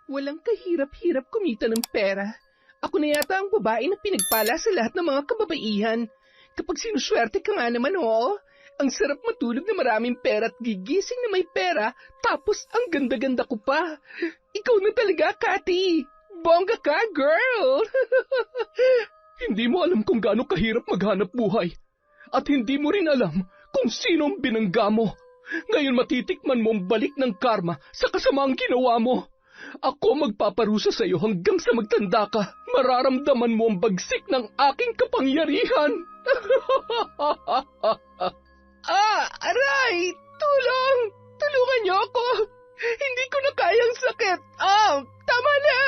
Walang kahirap-hirap kumita ng pera. Ako na yata ang babae na pinagpala sa lahat ng mga kababaihan. Kapag sinuswerte ka nga naman, oo. Ang sarap matulog na maraming pera at gigising na may pera, tapos ang ganda-ganda ko pa. Ikaw na talaga, Cathy. Bongga ka, girl! Hindi mo alam kung gaano kahirap maghanap buhay. At hindi mo rin alam kung sino ang binangga mo. Ngayon matitikman mo ang balik ng karma sa kasamaang ginawa mo. Ako magpaparusa sa iyo hanggang sa magtanda ka. Mararamdaman mo ang bagsik ng aking kapangyarihan. Aray! Tulong! Tulungan niyo ako! Hindi ko na kayang sakit! Tama na!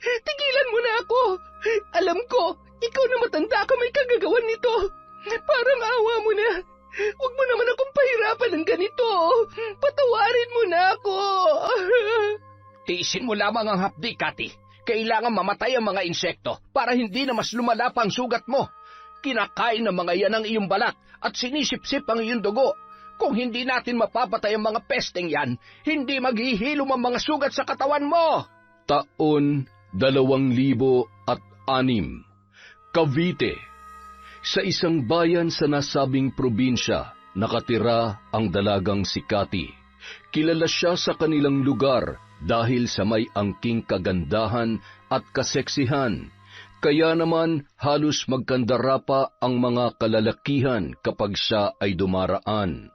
Tigilan mo na ako! Alam ko, ikaw na matanda ka may kagagawan nito. Parang awa mo na. Huwag mo naman akong pahirapan ng ganito. Patawarin mo na ako. Tiisin mo lamang ang hapdi, Cathy. Kailangan mamatay ang mga insekto para hindi na mas lumala pa ang sugat mo. Kinakain ng mga yan ang iyong balat at sinisip-sip ang iyong dugo. Kung hindi natin mapapatay ang mga pesteng yan, hindi maghihilom ang mga sugat sa katawan mo. Taon 2006, Cavite. Sa isang bayan sa nasabing probinsya, nakatira ang dalagang si Cathy. Kilala siya sa kanilang lugar dahil sa may angking kagandahan at kaseksihan. Kaya naman halos magkandara pa ang mga kalalakihan kapag siya ay dumaraan.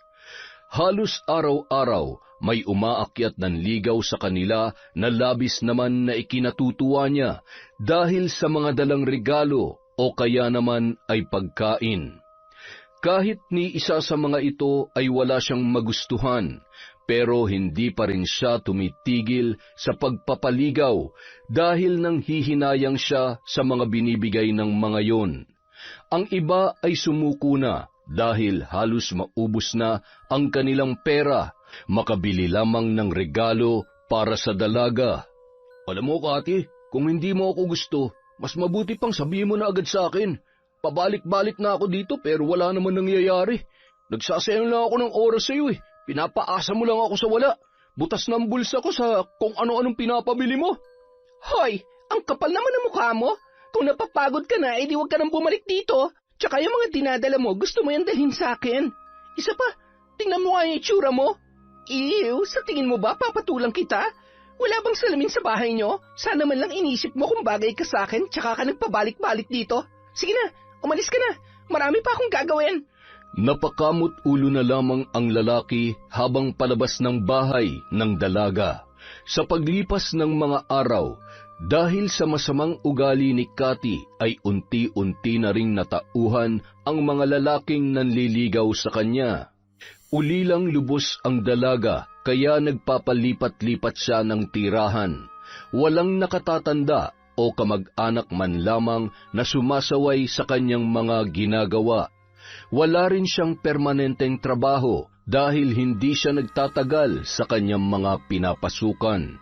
Halos araw-araw may umaakyat ng ligaw sa kanila na labis naman na ikinatutuwa niya dahil sa mga dalang regalo o kaya naman ay pagkain. Kahit ni isa sa mga ito ay wala siyang magustuhan, pero hindi pa rin siya tumitigil sa pagpapaligaw dahil nang hihinayang siya sa mga binibigay ng mga yon. Ang iba ay sumuko na dahil halos maubos na ang kanilang pera, makabili lamang ng regalo para sa dalaga. Alam mo, Cathy, kung hindi mo ako gusto, mas mabuti pang sabihin mo na agad sa akin. Pabalik-balik na ako dito pero wala naman nangyayari. Nagsasayang lang ako ng oras sa iyo eh. Pinapaasa mo lang ako sa wala. Butas ng bulsa ko sa kung ano-anong pinapabili mo. Hoy, ang kapal naman ng mukha mo. Kung napapagod ka na, edi huwag ka nang bumalik dito. Tsaka yung mga dinadala mo, gusto mo yan dalhin sa akin. Isa pa, tingnan mo nga yung itsura mo. Ew, sa tingin mo ba papatulang kita? Wala bang salamin sa bahay nyo? Sana man lang inisip mo kung bagay ka sa akin, tsaka ka nagpabalik-balik dito. Sige na, umalis ka na. Marami pa akong gagawin. Napakamot ulo na lamang ang lalaki habang palabas ng bahay ng dalaga. Sa paglipas ng mga araw, dahil sa masamang ugali ni Cathy ay unti-unti na ring natauhan ang mga lalaking nanliligaw sa kanya. Ulilang lubos ang dalaga kaya nagpapalipat-lipat siya ng tirahan. Walang nakatatanda o kamag-anak man lamang na sumasaway sa kanyang mga ginagawa. Wala rin siyang permanenteng trabaho dahil hindi siya nagtatagal sa kanyang mga pinapasukan.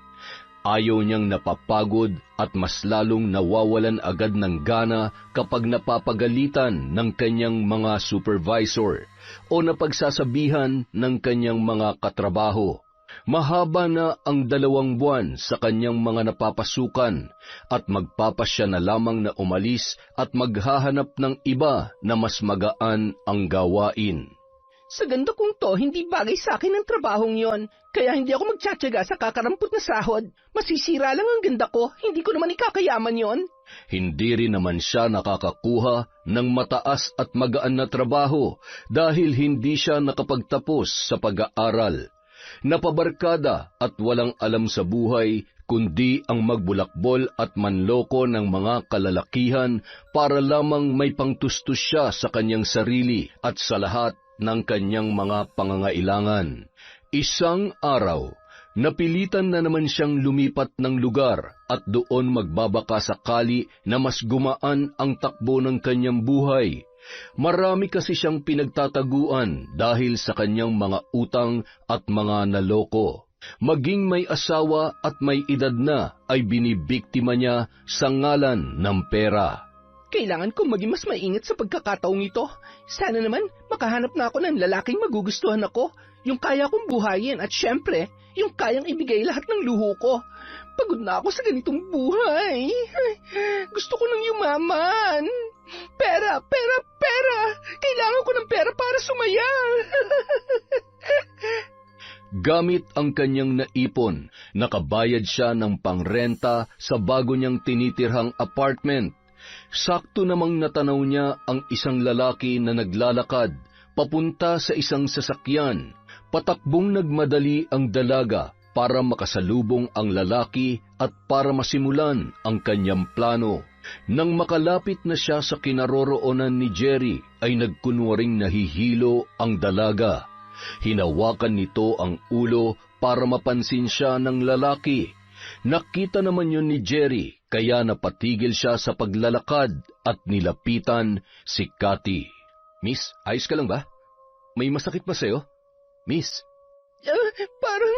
Ayaw niyang napapagod at mas lalong nawawalan agad ng gana kapag napapagalitan ng kanyang mga supervisor o napagsasabihan ng kanyang mga katrabaho. Mahaba na ang 2 buwan sa kanyang mga napapasukan at magpapasya na lamang na umalis at maghahanap ng iba na mas magaan ang gawain. Sa ganda kong to, hindi bagay sa akin ang trabahong yon. Kaya hindi ako magtsatsaga sa kakarampot na sahod. Masisira lang ang ganda ko, hindi ko naman ikakayaman yon. Hindi rin naman siya nakakakuha ng mataas at magaan na trabaho dahil hindi siya nakapagtapos sa pag-aaral. Napabarkada at walang alam sa buhay kundi ang magbulakbol at manloko ng mga kalalakihan para lamang may pangtustos siya sa kanyang sarili at sa lahat ng kanyang mga pangangailangan. Isang araw, napilitan na naman siyang lumipat ng lugar at doon magbabaka sakali na mas gumaan ang takbo ng kanyang buhay. Marami kasi siyang pinagtataguan dahil sa kanyang mga utang at mga naloko. Maging may asawa at may edad na ay binibiktima niya sa ngalan ng pera. Kailangan kong maging mas maingat sa pagkakataong ito. Sana naman makahanap na ako ng lalaking magugustuhan ako, yung kaya kong buhayin at syempre, yung kayang ibigay lahat ng luho ko. Pagod na ako sa ganitong buhay. Gusto ko nang yumaman. Pera, pera, pera! Kailangan ko ng pera para sumaya. Gamit ang kanyang naipon, nakabayad siya ng pangrenta sa bago niyang tinitirhang apartment. Sakto namang natanaw niya ang isang lalaki na naglalakad papunta sa isang sasakyan. Patakbong nagmadali ang dalaga para makasalubong ang lalaki at para masimulan ang kanyang plano. Nang makalapit na siya sa kinaroroonan ni Jerry, ay nagkunwaring nahihilo ang dalaga. Hinawakan nito ang ulo para mapansin siya ng lalaki. Nakita naman yun ni Jerry, kaya napatigil siya sa paglalakad at nilapitan si Cathy. "Miss, ayos ka lang ba? May masakit ba sa'yo? Miss?" Parang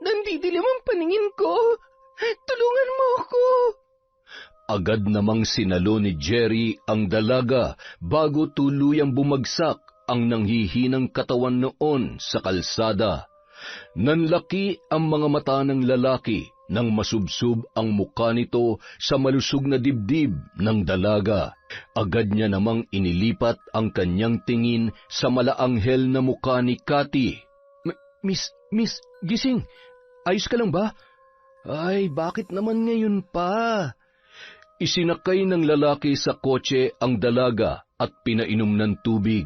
nandidilim ang paningin ko. Tulungan mo ako. Agad namang sinalo ni Jerry ang dalaga bago tuluyang bumagsak ang nanghihinang katawan noon sa kalsada. Nanlaki ang mga mata ng lalaki nang masubsob ang mukha nito sa malusog na dibdib ng dalaga. Agad niya namang inilipat ang kanyang tingin sa malaanghel na mukha ni Cathy. Miss, gising. Ayos ka lang ba? Ay, bakit naman ngayon pa? Isinakay ng lalaki sa kotse ang dalaga at pinainom ng tubig.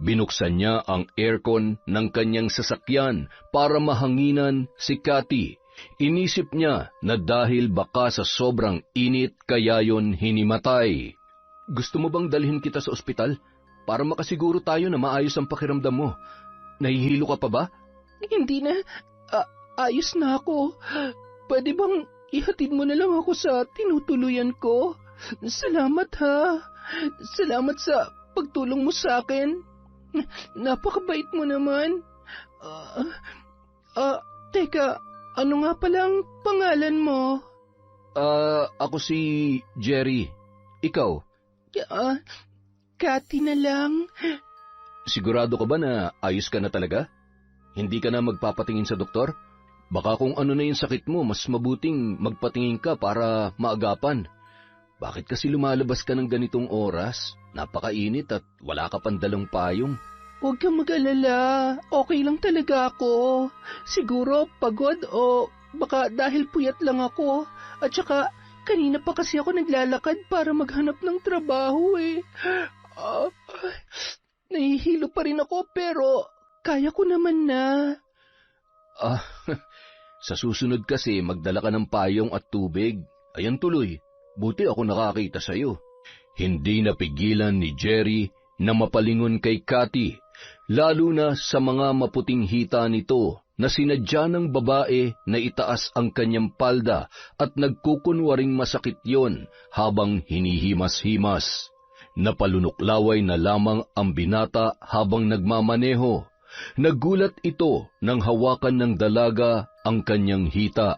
Binuksan niya ang aircon ng kanyang sasakyan para mahanginan si Cathy. Inisip niya na dahil baka sa sobrang init kaya yon hinimatay. "Gusto mo bang dalhin kita sa ospital para makasiguro tayo na maayos ang pakiramdam mo? Nahihilo ka pa ba?" Hindi na. Ayos na ako. Pwede bang ihatid mo na lang ako sa tinutuluyan ko? Salamat ha. Salamat sa pagtulong mo sa akin. Napakabait mo naman. Teka, ano nga palang pangalan mo? Ako si Jerry. Ikaw? Cathy na lang. Sigurado ka ba na ayos ka na talaga? Hindi ka na magpapatingin sa doktor? Baka kung ano na yung sakit mo, mas mabuting magpatingin ka para maagapan. Bakit kasi lumalabas ka ng ganitong oras? Napakainit at wala ka pang dalang payong. Huwag kang mag-alala. Okay lang talaga ako. Siguro pagod o baka dahil puyat lang ako. At saka kanina pa kasi ako naglalakad para maghanap ng trabaho eh. Nahihilo pa rin ako pero kaya ko naman na. Sa susunod kasi magdala ka ng payong at tubig. Ayan tuloy, buti ako nakakita sa'yo. Hindi napigilan ni Jerry na mapalingon kay Cathy, lalo na sa mga maputing hita nito na sinadya ng babae na itaas ang kanyang palda at nagkukunwaring masakit yon habang hinihimas-himas. Napalunuklaway na lamang ang binata habang nagmamaneho. Nagulat ito nang hawakan ng dalaga ang kanyang hita.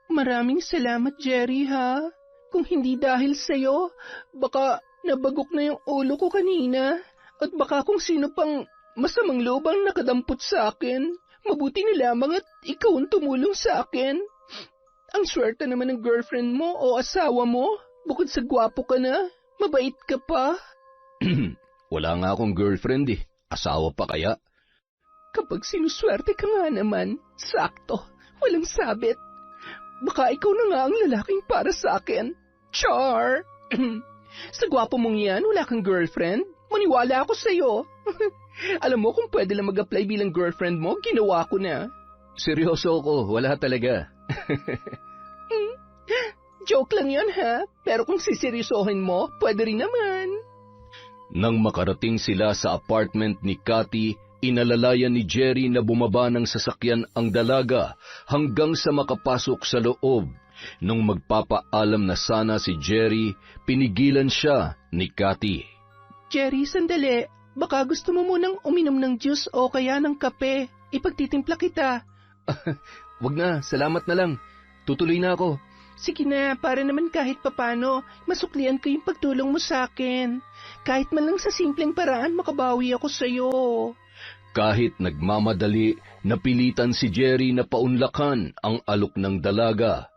Maraming salamat, Jerry, ha? Kung hindi dahil sa'yo, baka nabagok na yung ulo ko kanina. At baka kung sino pang masamang loob ang nakadampot sa akin. Mabuti na lamang at ikaw ang tumulong sa akin. Ang swerte naman ng girlfriend mo o asawa mo. Bukod sa gwapo ka na, mabait ka pa. Wala nga akong girlfriend eh. Asawa pa kaya? Kapag sinuswerte ka nga naman, sakto, walang sabit. Baka ikaw na nga ang lalaking para sa akin. Char! Sa gwapo mong yan, wala kang girlfriend? Maniwala ako sa'yo. Alam mo, kung pwede lang mag-apply bilang girlfriend mo, ginawa ko na. Seryoso ako, wala talaga. Joke lang yun ha, pero kung siseryosohin mo, pwede rin naman. Nang makarating sila sa apartment ni Cathy, inalalayan ni Jerry na bumaba ng sasakyan ang dalaga hanggang sa makapasok sa loob. Nung magpapaalam na sana si Jerry, pinigilan siya ni Cathy. Jerry, sandali. Baka gusto mo munang uminom ng juice o kaya ng kape. Ipagtitimpla kita. Wag na, salamat na lang. Tutuloy na ako. Sige na, para naman kahit papano, masuklian ko yung pagtulong mo sa akin. Kahit man lang sa simpleng paraan, makabawi ako sa'yo. Kahit nagmamadali, napilitan si Jerry na paunlakan ang alok ng dalaga.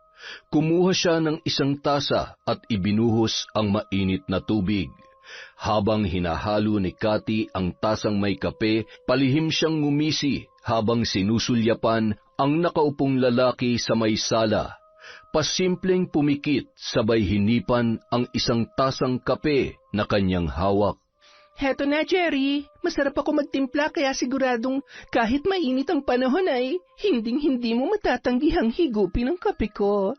Kumuha siya ng isang tasa at ibinuhos ang mainit na tubig. Habang hinahalo ni Cathy ang tasang may kape, palihim siyang ngumisi habang sinusulyapan ang nakaupong lalaki sa may sala. Pasimpleng pumikit sabay hinipan ang isang tasang kape na kanyang hawak. Heto na, Jerry. Masarap ako magtimpla kaya siguradong kahit mainit ang panahon ay hinding-hindi mo matatanggihang higupin ang kape ko.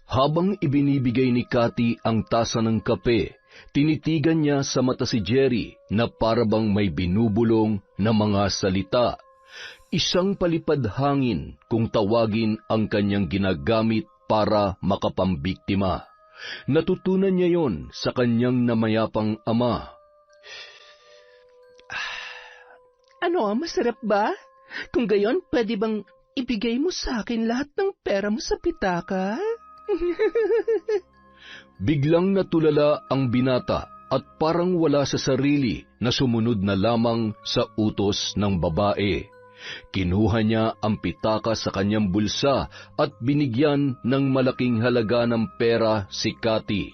Habang ibinibigay ni Cathy ang tasa ng kape, tinitigan niya sa mata si Jerry na parabang may binubulong na mga salita. Isang palipad hangin kung tawagin ang kanyang ginagamit para makapambiktima. Natutunan niya yon sa kanyang namayapang ama. Ano, masarap ba? Kung gayon, pwede bang ibigay mo sa akin lahat ng pera mo sa pitaka? Biglang natulala ang binata at parang wala sa sarili na sumunod na lamang sa utos ng babae. Kinuha niya ang pitaka sa kanyang bulsa at binigyan ng malaking halaga ng pera si Cathy.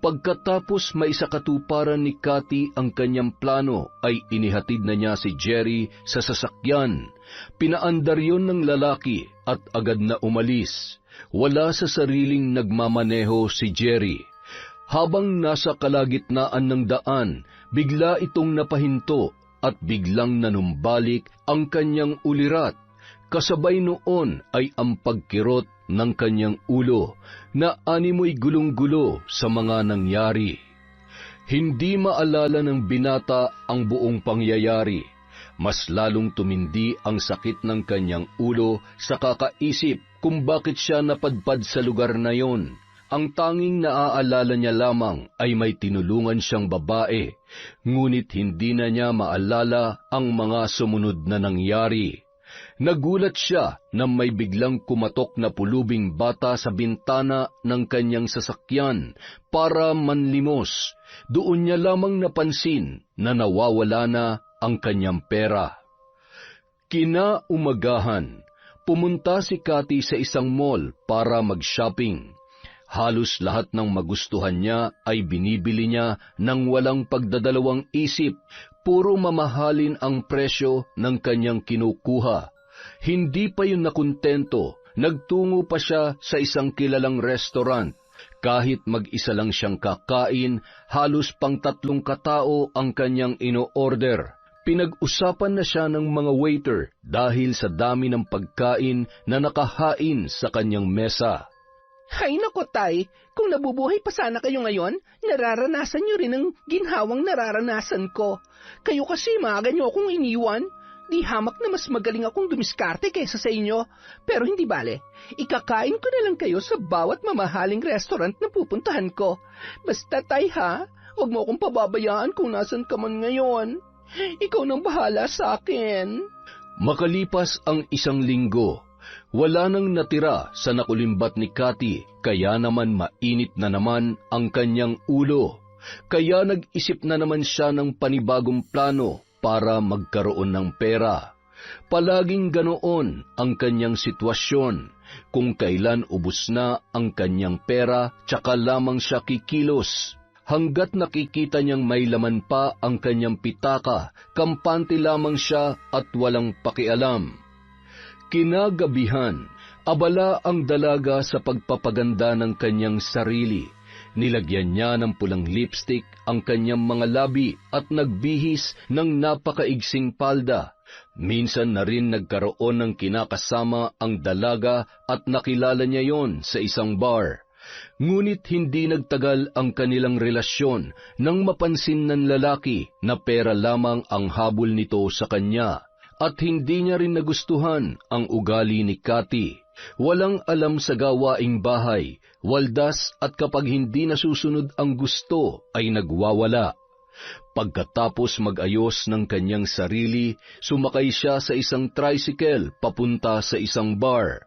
Pagkatapos maisakatuparan ni Cathy ang kanyang plano ay inihatid na niya si Jerry sa sasakyan. Pinaandar yon ng lalaki at agad na umalis. Wala sa sariling nagmamaneho si Jerry. Habang nasa kalagitnaan ng daan, bigla itong napahinto at biglang nanumbalik ang kanyang ulirat. Kasabay noon ay ang pagkirot ng kanyang ulo na animoy gulong-gulo sa mga nangyari. Hindi maalala ng binata ang buong pangyayari. Mas lalong tumindi ang sakit ng kanyang ulo sa kakaisip kung bakit siya napadpad sa lugar na yon. Ang tanging naaalala niya lamang ay may tinulungan siyang babae, ngunit hindi na niya maalala ang mga sumunod na nangyari. Nagulat siya na may biglang kumatok na pulubing bata sa bintana ng kanyang sasakyan para manlimos. Doon niya lamang napansin na nawawala na ang kanyang pera. Kinaumagahan, pumunta si Cathy sa isang mall para mag-shopping. Halos lahat ng magustuhan niya ay binibili niya ng walang pagdadalawang isip. Puro mamahalin ang presyo ng kanyang kinukuha. Hindi pa yun nakuntento, nagtungo pa siya sa isang kilalang restaurant. Kahit mag-isa lang siyang kakain, halos pang 3 katao ang kanyang ino-order. Pinag-usapan na siya ng mga waiter dahil sa dami ng pagkain na nakahain sa kanyang mesa. Hay nako, Tay, kung nabubuhay pa sana kayo ngayon, nararanasan niyo rin ang ginhawang nararanasan ko. Kayo kasi maaga niyo akong iniwan. Di hamak na mas magaling akong dumiskarte kaysa sa inyo. Pero hindi bale, ikakain ko na lang kayo sa bawat mamahaling restaurant na pupuntahan ko. Basta, Tay, ha? Huwag mo akong pababayaan kung nasan ka man ngayon. Ikaw nang bahala sa akin. Makalipas ang 1 linggo, wala nang natira sa nakulimbat ni Cathy, kaya naman mainit na naman ang kanyang ulo. Kaya nag-isip na naman siya ng panibagong plano para magkaroon ng pera. Palaging ganoon ang kanyang sitwasyon. Kung kailan ubos na ang kanyang pera, tsaka lamang siya kikilos. Hanggat nakikita niyang may laman pa ang kanyang pitaka, kampante lamang siya at walang pakialam. Kinagabihan, abala ang dalaga sa pagpapaganda ng kanyang sarili. Nilagyan niya ng pulang lipstick ang kanyang mga labi at nagbihis ng napakaigsing palda. Minsan na rin nagkaroon ng kinakasama ang dalaga at nakilala niya yon sa isang bar. Ngunit hindi nagtagal ang kanilang relasyon nang mapansin ng lalaki na pera lamang ang habol nito sa kanya. At hindi niya rin nagustuhan ang ugali ni Cathy. Walang alam sa gawaing bahay, waldas at kapag hindi nasusunod ang gusto ay nagwawala. Pagkatapos mag-ayos ng kanyang sarili, sumakay siya sa isang tricycle papunta sa isang bar.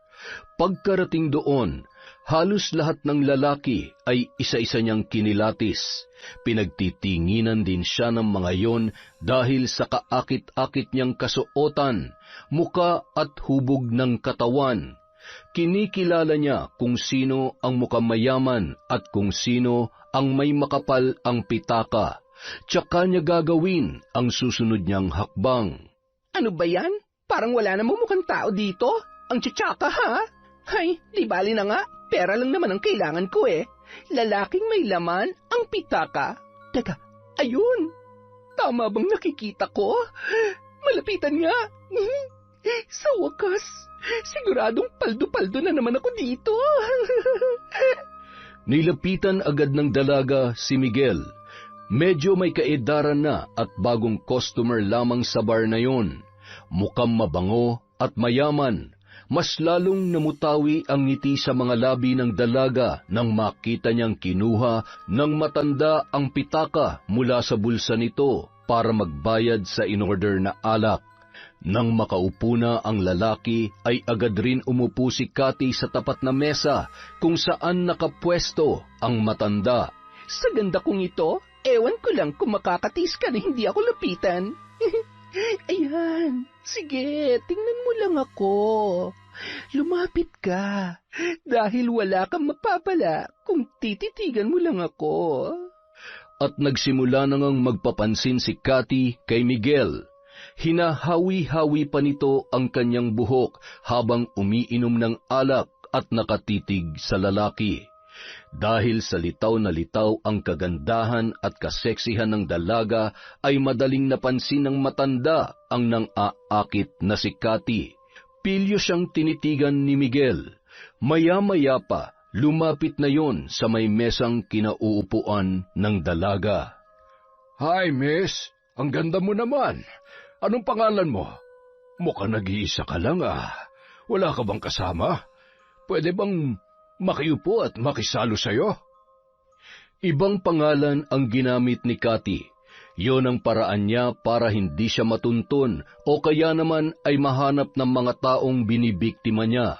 Pagkarating doon, halos lahat ng lalaki ay isa-isa niyang kinilatis. Pinagtitinginan din siya ng mga yon dahil sa kaakit-akit niyang kasuotan, muka at hubog ng katawan. Kinikilala niya kung sino ang mukhang mayaman at kung sino ang may makapal ang pitaka. Tsaka niya gagawin ang susunod niyang hakbang. Ano ba yan? Parang wala namang mukhang tao dito. Ang tsatsaka, ha? Ay, di bali na nga. Pera lang naman ang kailangan ko eh. Lalaking may laman ang pitaka. Teka, ayun. Tama bang nakikita ko? Malapitan nga. Sa wakas, siguradong paldo-paldo na naman ako dito. Nilapitan agad ng dalaga si Miguel. Medyo may kaedaran na at bagong customer lamang sa bar na yon. Mukhang mabango at mayaman. Mas lalong namutawi ang ngiti sa mga labi ng dalaga nang makita niyang kinuha ng matanda ang pitaka mula sa bulsa nito para magbayad sa inorder na alak. Nang makaupo na ang lalaki ay agad rin umupo si Cathy sa tapat na mesa kung saan nakapwesto ang matanda. Sa ganda kong ito, ewan ko lang kung makakatis ka na hindi ako lapitan. Ayan, sige, tingnan mo lang ako. Lumapit ka, dahil wala kang mapapala kung tititigan mo lang ako. At nagsimula na ngang magpapansin si Cathy kay Miguel. Hinahawi-hawi pa nito ang kanyang buhok habang umiinom ng alak at nakatitig sa lalaki. Dahil sa litaw na litaw ang kagandahan at kaseksihan ng dalaga, ay madaling napansin ng matanda ang nang-aakit na si Cathy. Pilyo siyang tinitigan ni Miguel. Maya-maya pa, lumapit na yon sa may mesang kinauupuan ng dalaga. Hi, miss. Ang ganda mo naman. Anong pangalan mo? Mukhang nag-iisa ka lang ah. Wala ka bang kasama? Pwede bang makiupo at makisalo sa'yo? Ibang pangalan ang ginamit ni Cathy. Yon ang paraan niya para hindi siya matuntun o kaya naman ay mahanap ng mga taong binibiktima niya.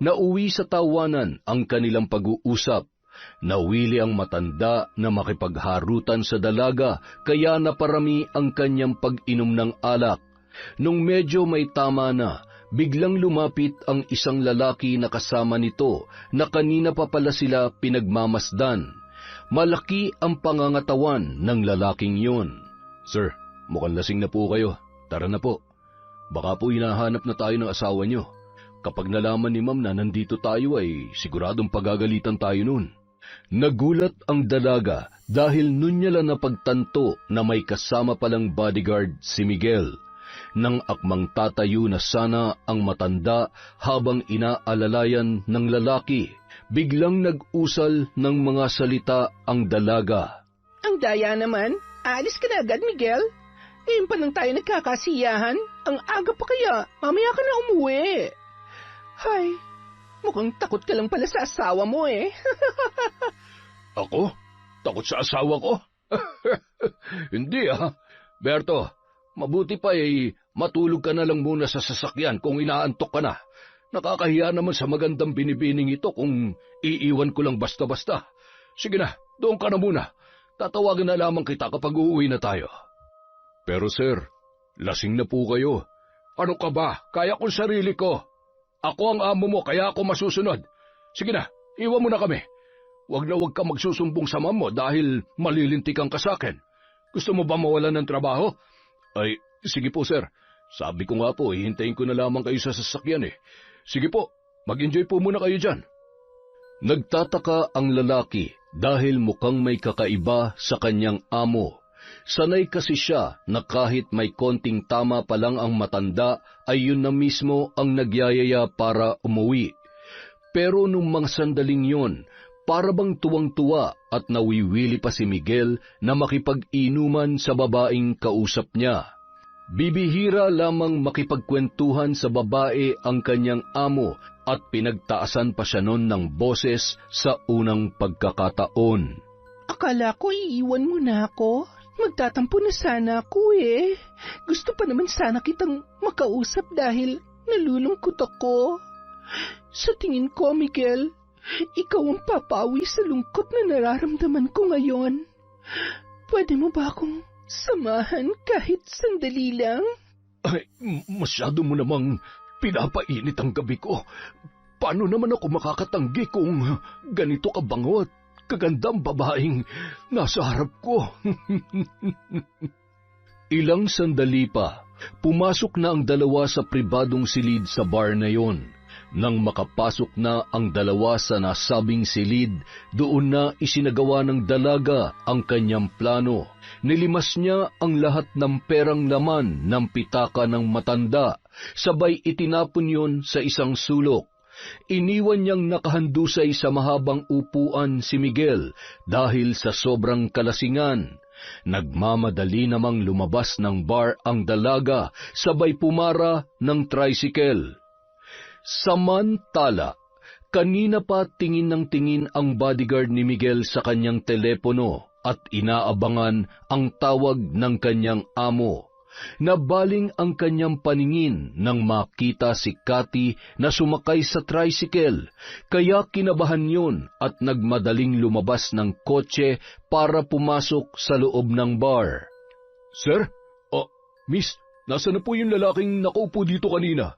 Nauwi sa tawanan ang kanilang pag-uusap. Nawili ang matanda na makipagharutan sa dalaga kaya naparami ang kanyang pag-inom ng alak. Nung medyo may tama na, biglang lumapit ang isang lalaki na kasama nito na kanina pa pala sila pinagmamasdan. Malaki ang pangangatawan ng lalaking yon. Sir, mukhang lasing na po kayo. Tara na po. Baka po hinahanap na tayo ng asawa nyo. Kapag nalaman ni ma'am na nandito tayo ay siguradong pagagalitan tayo nun. Nagulat ang dalaga dahil nun niya lang napagtanto na may kasama palang bodyguard si Miguel. Nang akmang tatayo na sana ang matanda habang inaalalayan ng lalaki, biglang nag-usal ng mga salita ang dalaga. Ang daya naman, alis ka na agad, Miguel. Ngayon pa lang tayo nagkakasiyahan. Ang aga pa kaya, mamaya ka na umuwi. Hay, mukhang takot ka lang pala sa asawa mo eh. Ako? Takot sa asawa ko? Hindi ah. Berto, mabuti pa matulog ka na lang muna sa sasakyan kung inaantok ka na. Nakakahiya naman sa magandang binibining ito kung iiwan ko lang basta-basta. Sige na, doon ka na muna. Tatawagan na lamang kita kapag uuwi na tayo. Pero sir, lasing na po kayo. Ano ka ba? Kaya kong sarili ko. Ako ang amo mo, kaya ako masusunod. Sige na, iwan mo na kami. Huwag na huwag ka magsusumbong sa ma'am mo dahil malilintikan ka sa akin. Gusto mo ba mawalan ng trabaho? Ay, sige po sir. Sabi ko nga po, hihintayin ko na lamang kayo sa sasakyan eh. Sige po, mag-enjoy po muna kayo dyan. Nagtataka ang lalaki dahil mukhang may kakaiba sa kanyang amo. Sanay kasi siya na kahit may konting tama pa lang ang matanda ay yun na mismo ang nagyayaya para umuwi. Pero nung mga sandaling yun, para bang tuwang-tuwa at nawiwili pa si Miguel na makipag-inuman sa babaeng kausap niya. Bibihira lamang makipagkwentuhan sa babae ang kanyang amo at pinagtaasan pa siya nun ng boses sa unang pagkakataon. Akala ko iiwan mo na ako. Magtatampo na sana ako eh. Gusto pa naman sana kitang makausap dahil nalulungkot ako. Sa tingin ko, Miguel, ikaw ang papawi sa lungkot na nararamdaman ko ngayon. Pwede mo ba akong samahan kahit sandali lang? Ay, masyado mo namang pinapainit ang gabi ko. Paano naman ako makakatanggi kung ganito kabango at kagandang babaeng nasa harap ko? Ilang sandali pa, pumasok na ang dalawa sa pribadong silid sa bar na yon. Nang makapasok na ang dalawa sa nasabing silid, doon na isinagawa ng dalaga ang kanyang plano. Nilimas niya ang lahat ng perang laman ng pitaka ng matanda, sabay itinapon yon sa isang sulok. Iniwan niyang nakahandusay sa mahabang upuan si Miguel dahil sa sobrang kalasingan. Nagmamadali namang lumabas ng bar ang dalaga, sabay pumara ng tricycle. Samantala, kanina pa tingin ng tingin ang bodyguard ni Miguel sa kanyang telepono at inaabangan ang tawag ng kanyang amo. Nabaling ang kanyang paningin nang makita si Cathy na sumakay sa tricycle, kaya kinabahan yun at nagmadaling lumabas ng kotse para pumasok sa loob ng bar. Sir? Miss, nasa na po yung lalaking nakaupo dito kanina?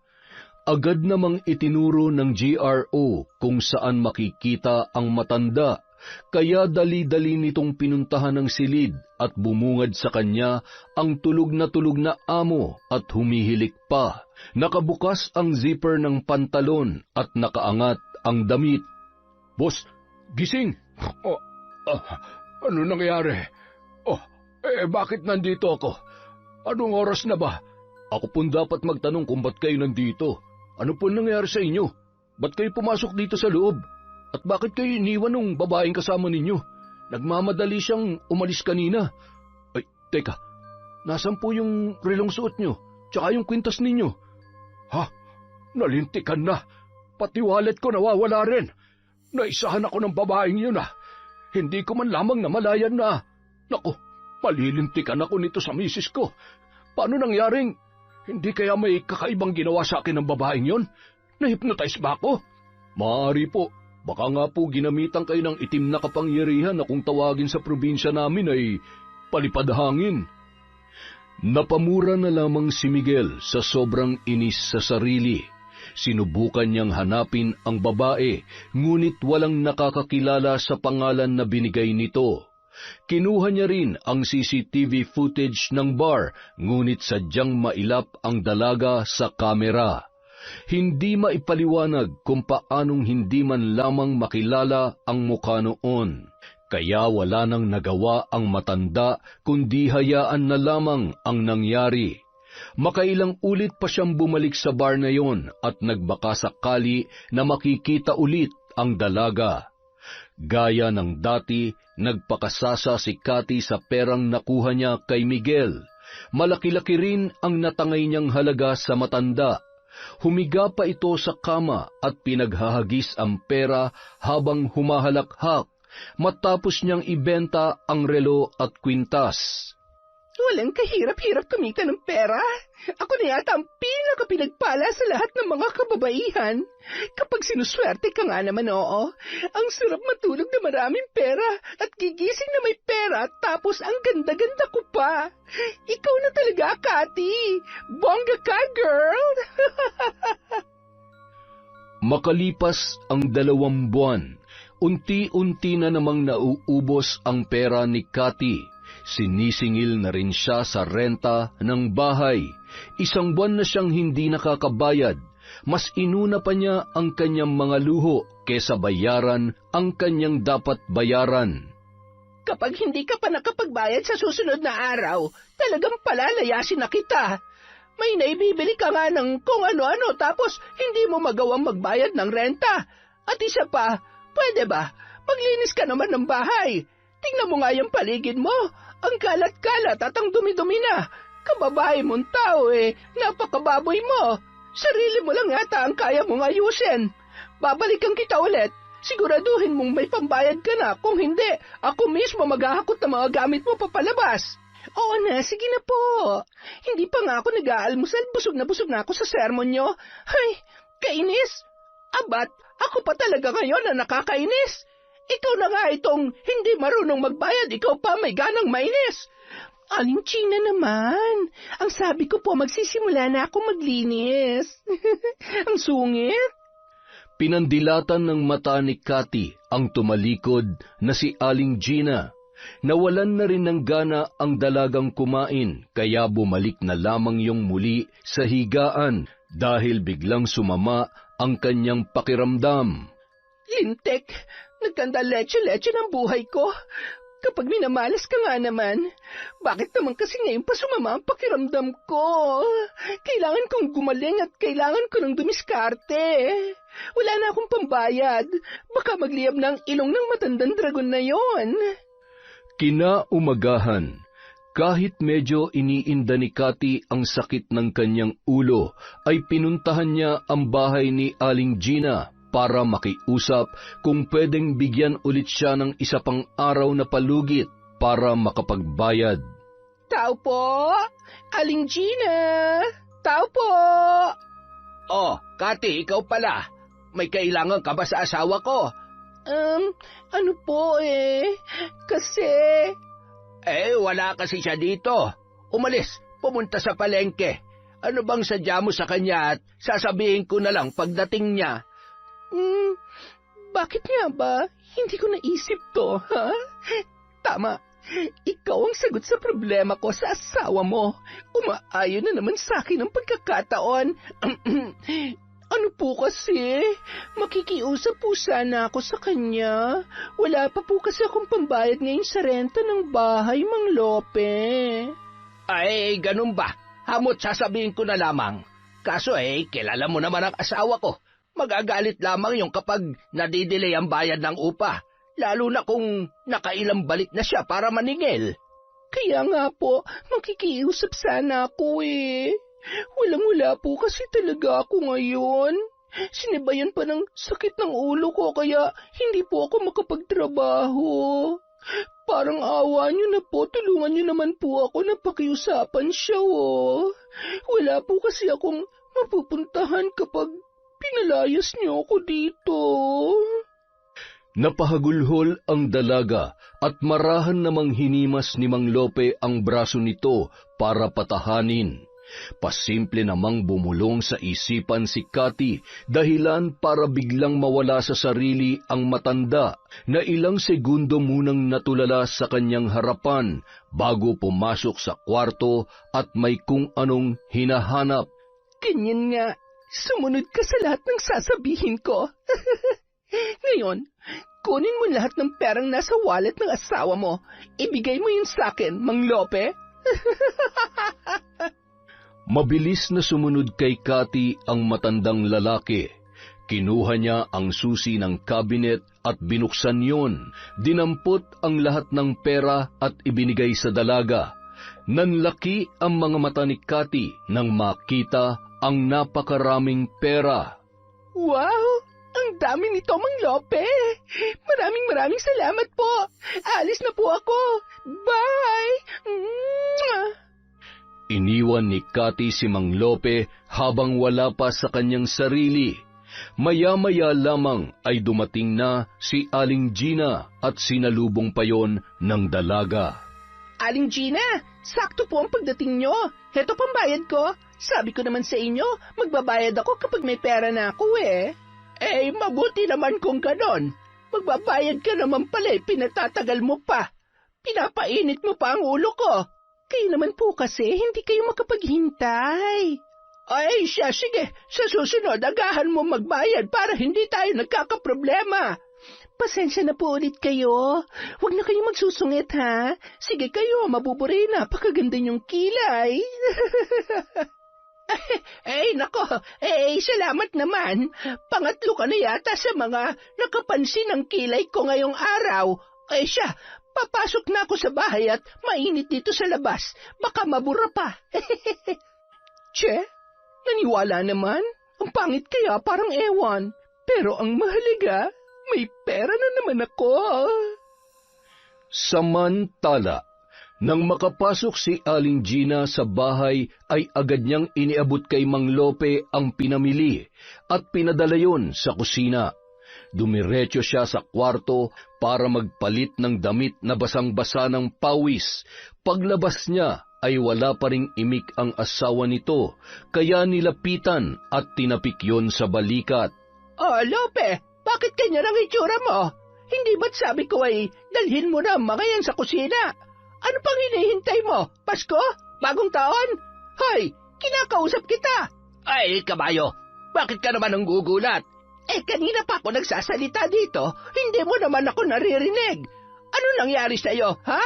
Agad namang itinuro ng GRO kung saan makikita ang matanda, kaya dali-dali nitong pinuntahan ng silid at bumungad sa kanya ang tulog na amo at humihilik pa. Nakabukas ang zipper ng pantalon at nakaangat ang damit. Boss, gising! Ano nangyari? Bakit nandito ako? Anong oras na ba? Ako pong dapat magtanong kung ba't kayo nandito. Ano po nangyari sa inyo? Ba't kayo pumasok dito sa loob? At bakit kayo iniwan ng babaeng kasama ninyo? Nagmamadali siyang umalis kanina. Ay, teka, nasan po yung relong suot nyo? Tsaka yung kwintas ninyo? Ha? Nalintikan na. Pati wallet ko nawawala rin. Naisahan ako ng babaeng yun Hindi ko man lamang namalayan na. Naku, malilintikan ako nito sa misis ko. Paano nangyaring? Hindi kaya may kakaibang ginawa sa akin ng babaeng yon? Na-hypnotize ba ako? Maaari po. Baka nga po ginamitan kayo ng itim na kapangyarihan na kung tawagin sa probinsya namin ay palipad hangin. Napamura na lamang si Miguel sa sobrang inis sa sarili. Sinubukan niyang hanapin ang babae, ngunit walang nakakakilala sa pangalan na binigay nito. Kinuha niya rin ang CCTV footage ng bar, ngunit sadyang mailap ang dalaga sa kamera. Hindi maipaliwanag kung paanong hindi man lamang makilala ang mukha noon. Kaya wala nang nagawa ang matanda kundi hayaan na lamang ang nangyari. Makailang ulit pa siyang bumalik sa bar na yon at nagbaka sakali na makikita ulit ang dalaga. Gaya ng dati, nagpakasasa si Cathy sa perang nakuha niya kay Miguel. Malaki-laki rin ang natangay niyang halaga sa matanda. Humiga pa ito sa kama at pinaghahagis ang pera habang humahalakhak, matapos niyang ibenta ang relo at kwintas. Walang kahirap-hirap kumita ng pera. Ako na yata ang pinakapinagpala sa lahat ng mga kababaihan. Kapag sinuswerte ka nga naman, oo. Ang sarap matulog na maraming pera at gigising na may pera tapos ang ganda-ganda ko pa. Ikaw na talaga, Cathy. Bongga ka, girl! Makalipas ang 2 buwan, unti-unti na namang nauubos ang pera ni Cathy. Sinisingil na rin siya sa renta ng bahay. 1 buwan na siyang hindi nakakabayad. Mas inuna pa niya ang kanyang mga luho kesa bayaran ang kanyang dapat bayaran. Kapag hindi ka pa nakapagbayad sa susunod na araw, talagang palalayasin na kita. May naibibili ka nga ng kung ano-ano tapos hindi mo magawang magbayad ng renta. At isa pa, pwede ba? Maglinis ka naman ng bahay. Tingnan mo nga yung paligid mo. Ang kalat-kalat at ang dumi-dumi na. Kababae mong tao napakababoy mo. Sarili mo lang yata ang kaya mong ayusin. Babalikan kita ulit. Siguraduhin mong may pambayad ka na. Kung hindi, ako mismo maghahakot ng mga gamit mo papalabas. Oo na, sige na po. Hindi pa nga ako nag-aalmusal. Busog na ako sa sermon nyo. Ay, kainis. Abat, ako pa talaga ngayon na nakakainis. Ikaw na nga itong hindi marunong magbayad, ikaw pa may ganang mainis. Aling China naman. Ang sabi ko po, magsisimula na ako maglinis. Ang sungit. Pinandilatan ng mata ni Cathy ang tumalikod na si Aling Gina. Nawalan na rin ng gana ang dalagang kumain, kaya bumalik na lamang yung muli sa higaan dahil biglang sumama ang kanyang pakiramdam. Lintek, nagkanda leche-leche ng buhay ko. Kapag minamalas ka nga naman, bakit naman kasi ngayon pa sumama ang pakiramdam ko? Kailangan kong gumaling at kailangan ko ng dumiskarte. Wala na akong pambayad. Baka magliyab na ang ilong ng matandang dragon na yon. Kinaumagahan, kahit medyo iniinda ni Cathy ang sakit ng kanyang ulo, ay pinuntahan niya ang bahay ni Aling Gina para makiusap kung pwedeng bigyan ulit siya ng isa pang araw na palugit para makapagbayad. Tao po! Aling Gina! Tao po! Oh, Cathy, ikaw pala. May kailangan ka ba sa asawa ko? Ano po kasi... Wala kasi siya dito. Umalis, pumunta sa palengke. Ano bang sadya mo sa kanya at sasabihin ko na lang pagdating niya? Bakit nga ba? Hindi ko naisip to, ha? Tama. Ikaw ang sagot sa problema ko sa asawa mo. Umaayon na naman sa akin ang pagkakataon. Ano po kasi? Makikiusap po sana ako sa kanya. Wala pa po kasi akong pambayad ngayon sa renta ng bahay, Mang Lope. Ay, ganun ba? Hamot sasabihin ko na lamang. Kaso kilala mo naman ang asawa ko. Magagalit lamang yung kapag nadidelay ang bayad ng upa, lalo na kung nakailang balik na siya para maningil. Kaya nga po, makikiusap sana ako Walang-wala po kasi talaga ako ngayon. Sinibayan pa ng sakit ng ulo ko kaya hindi po ako makapagtrabaho. Parang awa niyo na po, tulungan niyo naman po ako na pakiusapan siya Wala po kasi akong mapupuntahan kapag pinalayas niyo ako dito. Napahagulhol ang dalaga at marahan namang hinimas ni Mang Lope ang braso nito para patahanin. Pasimple namang bumulong sa isipan si Cathy dahilan para biglang mawala sa sarili ang matanda na ilang segundo munang natulala sa kanyang harapan bago pumasok sa kwarto at may kung anong hinahanap. Ganyan nga, sumunod ka sa lahat ng sasabihin ko. Ngayon, kunin mo lahat ng perang nasa wallet ng asawa mo. Ibigay mo yun sa akin, Mang Lope. Mabilis na sumunod kay Cathy ang matandang lalaki. Kinuha niya ang susi ng kabinet at binuksan yon. Dinampot ang lahat ng pera at ibinigay sa dalaga. Nanlaki ang mga mata ni Cathy nang makita ang napakaraming pera. Wow! Ang dami nito, Mang Lope! Maraming salamat po! Alis na po ako! Bye! Iniwan ni Cathy si Mang Lope habang wala pa sa kanyang sarili. Maya-maya lamang ay dumating na si Aling Gina at sinalubong pa yon ng dalaga. Aling Gina, sakto po ang pagdating nyo. Heto pambayad ko. Sabi ko naman sa inyo, magbabayad ako kapag may pera na ako mabuti naman kung ganon. Magbabayad ka naman pala pinatatagal mo pa. Pinapainit mo pa ang ulo ko. Kayo naman po kasi, hindi kayo makapaghintay. Ay, sige. Sa susunod, agahan mo magbayad para hindi tayo nagkakaproblema. Pasensya na po ulit kayo. Huwag na kayo magsusungit, ha? Sige kayo, mabuburi na. Napakaganda niyong kilay. Nako. Salamat naman. Pangatlo ka na yata sa mga nakapansin ng kilay ko ngayong araw. Papasok na ako sa bahay at mainit dito sa labas. Baka mabura pa. Che, naniwala naman. Ang pangit kaya parang ewan. Pero ang mahalaga, may pera na naman ako. Samantala, nang makapasok si Aling Gina sa bahay ay agad niyang iniabot kay Mang Lope ang pinamili at pinadala yon sa kusina. Dumiretso siya sa kwarto para magpalit ng damit na basang-basa ng pawis. Paglabas niya ay wala pa ring imik ang asawa nito, kaya nilapitan at tinapik yon sa balikat. Oh, Lope, bakit ganyan ang itsura mo? Hindi ba't sabi ko ay dalhin mo na ang mga yan sa kusina? Ano pang hinihintay mo? Pasko? Bagong taon? Hoy, kinakausap kita! Ay, kabayo, bakit ka naman nanggugulat? Kanina pa ako nagsasalita dito, hindi mo naman ako naririnig. Ano nangyari sa'yo, ha?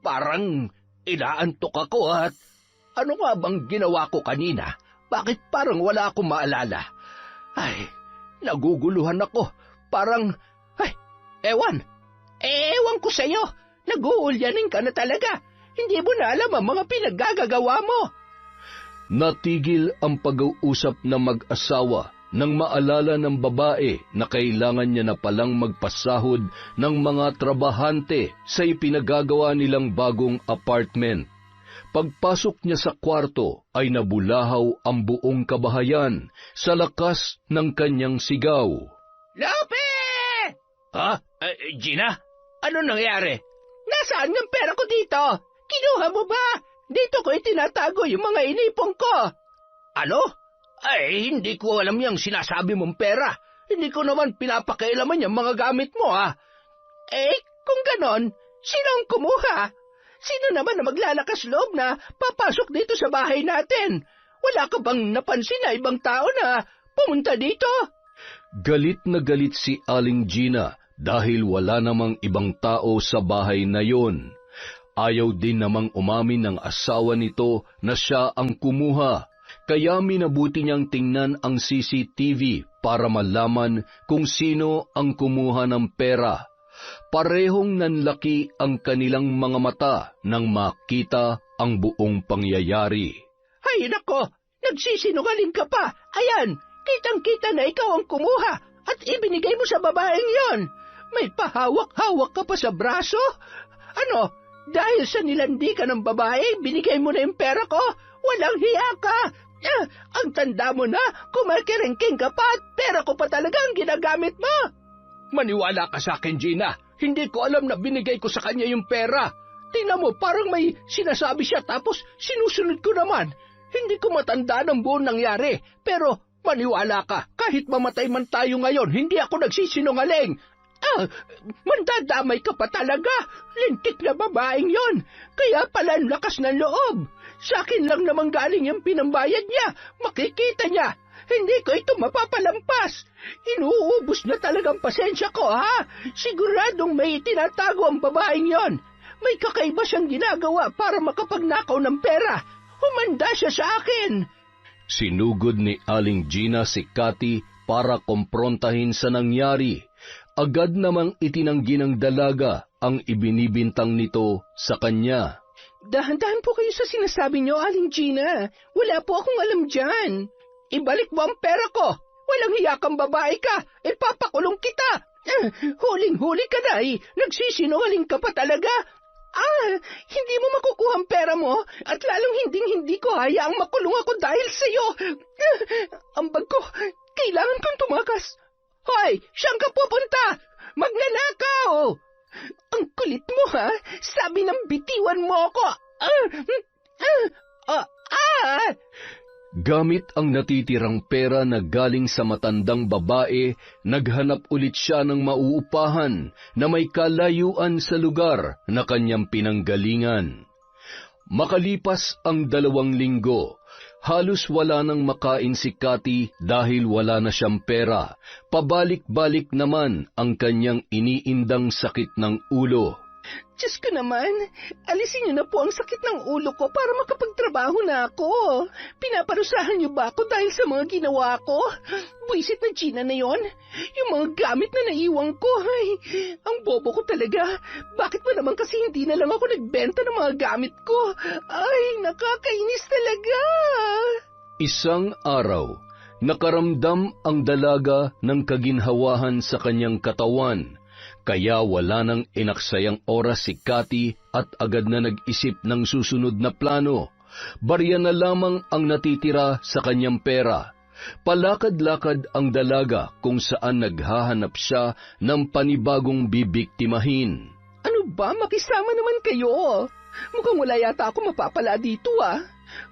Parang inaantok ako at ano nga bang ginawa ko kanina? Bakit parang wala akong maalala? Ay, naguguluhan ako. Parang, ewan. Ewan ko sa'yo. Nag-uulyanin ka na talaga. Hindi mo na alam ang mga pinaggagawa mo. Natigil ang pag-uusap ng mag-asawa nang maalala ng babae na kailangan niya na palang magpasahod ng mga trabahante sa ipinagagawa nilang bagong apartment. Pagpasok niya sa kwarto ay nabulahaw ang buong kabahayan sa lakas ng kanyang sigaw. Lope! Ha? Gina? Ano nangyari? Nasaan ang pera ko dito? Kinuha mo ba? Dito ko itinatago yung mga inipong ko. Ano? Hindi ko alam yung sinasabi mong pera. Hindi ko naman pinapakailaman yung mga gamit mo, ha? Kung ganon, sino ang kumuha? Sino naman na maglalakas loob na papasok dito sa bahay natin? Wala ka bang napansin na ibang tao na pumunta dito? Galit na galit si Aling Gina dahil wala namang ibang tao sa bahay na yon. Ayaw din namang umamin ng asawa nito na siya ang kumuha, kaya minabuti niyang tingnan ang CCTV para malaman kung sino ang kumuha ng pera. Parehong nanlaki ang kanilang mga mata nang makita ang buong pangyayari. Hay nako, nagsisinungaling ka pa. Ayan, kitang-kita na ikaw ang kumuha at ibinigay mo sa babaeng yon. May pahawak-hawak ka pa sa braso? Ano, dahil sa nilandi ka ng babae, binigay mo na yung pera ko? Walang hiya ka! Ang tanda mo na, kumakerengking ka pa at pera ko pa talaga ang ginagamit mo! Maniwala ka sa akin, Gina. Hindi ko alam na binigay ko sa kanya yung pera. Tingnan mo, parang may sinasabi siya tapos sinusunod ko naman. Hindi ko matanda ng buong nangyari. Pero maniwala ka, kahit mamatay man tayo ngayon, hindi ako nagsisinungaling. Mandadamay ka pa talaga. Lintik na babaeng yon. Kaya pala ang lakas ng loob. Sa akin lang naman galing yung pinambayad niya. Makikita niya. Hindi ko ito mapapalampas. Inuubos na talagang pasensya ko, ha? Siguradong may itinatago ang babaeng yon. May kakaiba siyang ginagawa para makapagnakaw ng pera. Humanda siya sa akin. Sinugod ni Aling Gina si Cathy para komprontahin sa nangyari. Agad namang itinanggi ng dalaga ang ibinibintang nito sa kanya. Dahan-dahan po kayo sa sinasabi niyo, Aling Gina. Wala po akong alam dyan. Ibalik mo ang pera ko. Walang hiya kang babae ka. Ipapakulong kita. Huling-huli ka na eh. Nagsisinungaling ka pa talaga. Hindi mo makukuha ang pera mo at lalong hindi ko hayaang makulong ako dahil sa'yo. Ang bag ko, kailangan kong tumakas. Hoy, saan ka pupunta? Magnanakaw! Ang kulit mo, ha? Sabi ng bitiwan mo ako. Gamit ang natitirang pera na galing sa matandang babae, naghanap ulit siya ng mauupahan na may kalayuan sa lugar na kanyang pinanggalingan. Makalipas ang 2 linggo, halos wala nang makain si Cathy dahil wala na siyang pera. Pabalik-balik naman ang kanyang iniindang sakit ng ulo. Diyos ko naman, alisin niyo na po ang sakit ng ulo ko para makapagtrabaho na ako. Pinaparusahan niyo ba ako dahil sa mga ginawa ko? Buisit na Gina na yon. Yung mga gamit na naiwan ko, ay, ang bobo ko talaga. Bakit ba naman kasi hindi na lang ako nagbenta ng mga gamit ko? Ay, nakakainis talaga. Isang araw, nakaramdam ang dalaga ng kaginhawahan sa kanyang katawan. Kaya wala nang inaksayang oras si Cathy at agad na nag-isip ng susunod na plano. Barya na lamang ang natitira sa kanyang pera. Palakad-lakad ang dalaga kung saan naghahanap siya ng panibagong bibiktimahin. Ano ba? Makisama naman kayo. Mukhang wala yata ako mapapala dito, ah.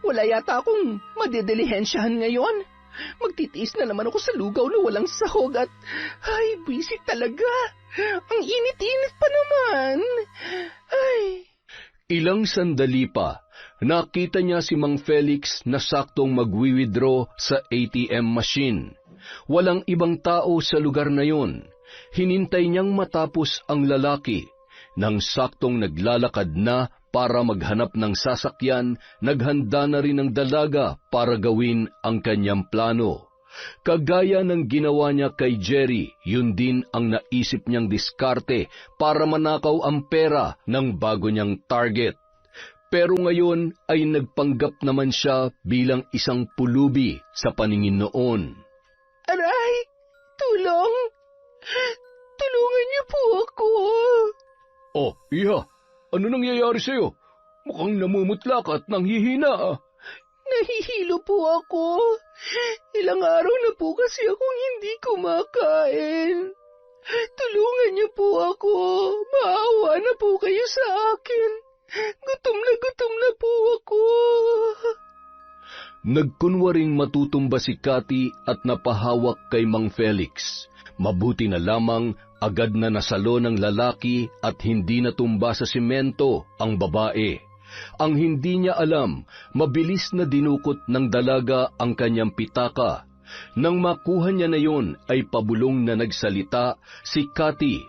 Wala yata akong madidilihensyahan ngayon. Magtitiis na naman ako sa lugaw na walang sahog at... Ay, busy talaga. Ang init-init pa naman. Ay... Ilang sandali pa, nakita niya si Mang Felix na saktong magwi-withdraw sa ATM machine. Walang ibang tao sa lugar na yun. Hinintay niyang matapos ang lalaki. Nang saktong naglalakad na para maghanap ng sasakyan, naghanda na rin ang dalaga para gawin ang kanyang plano. Kagaya ng ginawa niya kay Jerry, yun din ang naisip niyang diskarte para manakaw ang pera ng bago niyang target. Pero ngayon ay nagpanggap naman siya bilang isang pulubi sa paningin noon. Aray! Tulong! Tulungan niyo po ako! Oh, iha, ano nangyayari sa'yo? Mukhang namumutla ka at nanghihina. Nahihilo po ako. Ilang araw na po kasi akong hindi kumakain. Tulungan niyo po ako. Maawa na po kayo sa akin. Gutom na po ako. Nagkunwaring matutumba si Cathy at napahawak kay Mang Felix. Mabuti na lamang agad na nasalo ng lalaki at hindi natumba sa simento ang babae. Ang hindi niya alam, mabilis na dinukot ng dalaga ang kanyang pitaka. Nang makuha niya na yon ay pabulong na nagsalita si Cathy.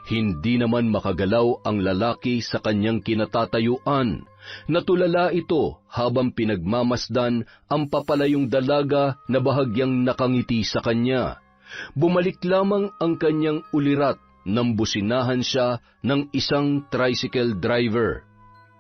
Hindi naman makagalaw ang lalaki sa kanyang kinatatayuan. Natulala ito habang pinagmamasdan ang papalayong dalaga na bahagyang nakangiti sa kanya. Bumalik lamang ang kanyang ulirat nang businahan siya ng isang tricycle driver.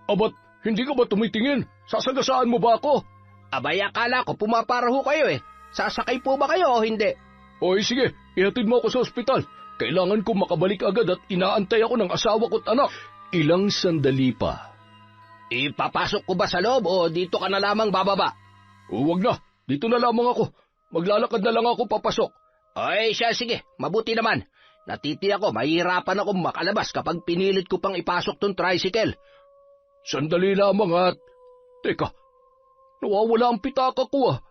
Abat, hindi ka ba tumitingin? Sasagasaan mo ba ako? Abay, akala ko pumaparaho kayo eh. Sasakay po ba kayo o hindi? Oy, sige, ihatid mo ako sa ospital. Kailangan ko makabalik agad at inaantay ako ng asawa ko't anak. Ilang sandali pa. Ipapasok ko ba sa loob o dito ka na lamang bababa? Huwag na, dito na lamang ako. Maglalakad na lang ako papasok. Ay, siya, sige, mabuti naman. Natiti ako, mahihirapan akong makalabas kapag pinilit ko pang ipasok tong tricycle. Sandali lamang at... Teka, nawawala ang pitaka ko .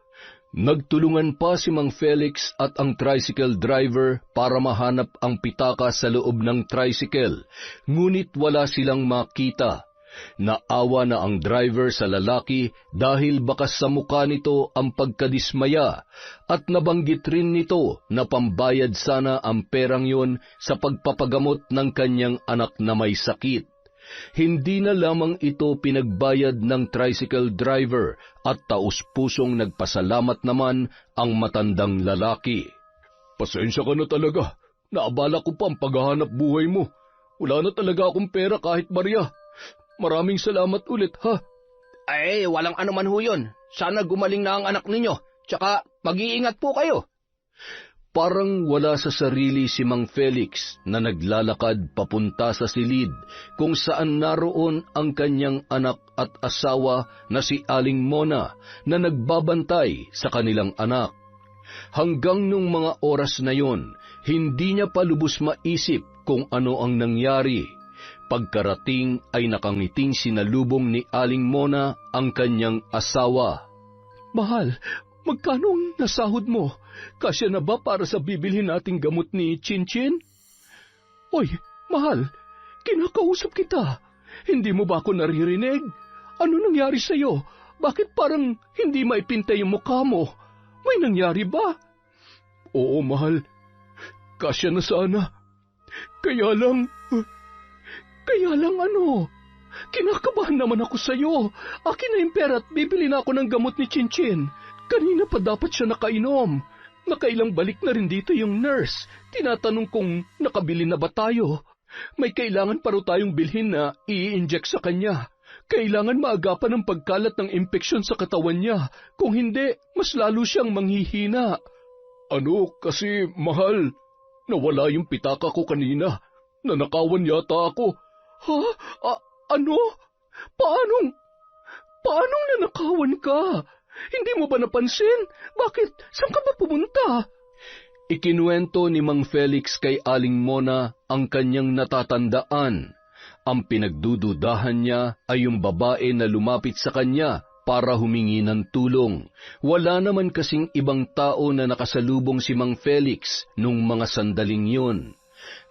Nagtulungan pa si Mang Felix at ang tricycle driver para mahanap ang pitaka sa loob ng tricycle, ngunit wala silang makita. Naawa na ang driver sa lalaki dahil bakas sa mukha nito ang pagkadismaya at nabanggit rin nito na pambayad sana ang perang yon sa pagpapagamot ng kanyang anak na may sakit. Hindi na lamang ito pinagbayad ng tricycle driver at taus-pusong nagpasalamat naman ang matandang lalaki. Pasensya ka na talaga. Naabala ko pa ang paghahanap buhay mo. Wala na talaga akong pera kahit barya. Maraming salamat ulit, ha? Ay, walang anuman ho yun. Sana gumaling na ang anak ninyo. Tsaka mag-iingat po kayo. Parang wala sa sarili si Mang Felix na naglalakad papunta sa silid kung saan naroon ang kanyang anak at asawa na si Aling Mona na nagbabantay sa kanilang anak. Hanggang nung mga oras na yon, hindi niya pa lubos maisip kung ano ang nangyari. Pagkarating ay nakangiting sinalubong ni Aling Mona ang kanyang asawa. Mahal, magkano ang nasahod mo? Kasya na ba para sa bibilhin nating gamot ni Chinchin? Oy, mahal, kinakausap kita. Hindi mo ba ako naririnig? Ano nangyari sa'yo? Bakit parang hindi maipinta yung mukha mo? May nangyari ba? Oo, mahal. Kasya na sana. Kaya lang ano? Kinakabahan naman ako sa'yo. Akin na yung pera at bibili na ako ng gamot ni Chinchin. Kanina pa dapat siya nakainom. Nakailang balik na rin dito yung nurse. Tinatanong kung nakabili na ba tayo. May kailangan pa raw tayong bilhin na i-inject sa kanya. Kailangan maagapan ang pagkalat ng impeksyon sa katawan niya. Kung hindi, mas lalo siyang manghihina. Ano kasi, mahal? Nawala yung pitaka ko kanina. Nanakawan yata ako. Ha? Ano? Paanong nanakawan ka? Hindi mo ba napansin? Bakit? Saan ka ba pumunta? Ikinuwento ni Mang Felix kay Aling Mona ang kanyang natatandaan. Ang pinagdududahan niya ay yung babae na lumapit sa kanya para humingi ng tulong. Wala naman kasing ibang tao na nakasalubong si Mang Felix nung mga sandaling yun.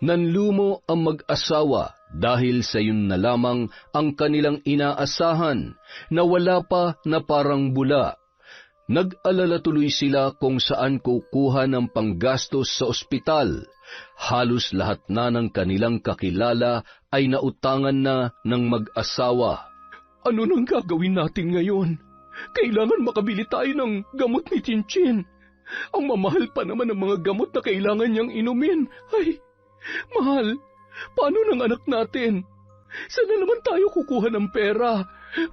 Nanlumo ang mag-asawa dahil sa yun na lamang ang kanilang inaasahan na wala pa na parang bula. Nag-alala tuloy sila kung saan kukuha ng panggastos sa ospital. Halos lahat na ng kanilang kakilala ay nautangan na ng mag-asawa. Ano nang gagawin natin ngayon? Kailangan makabili tayo ng gamot ni Chinchin. Ang mamahal pa naman ng mga gamot na kailangan niyang inumin. Ay, mahal, paano ng anak natin? Saan na naman tayo kukuha ng pera?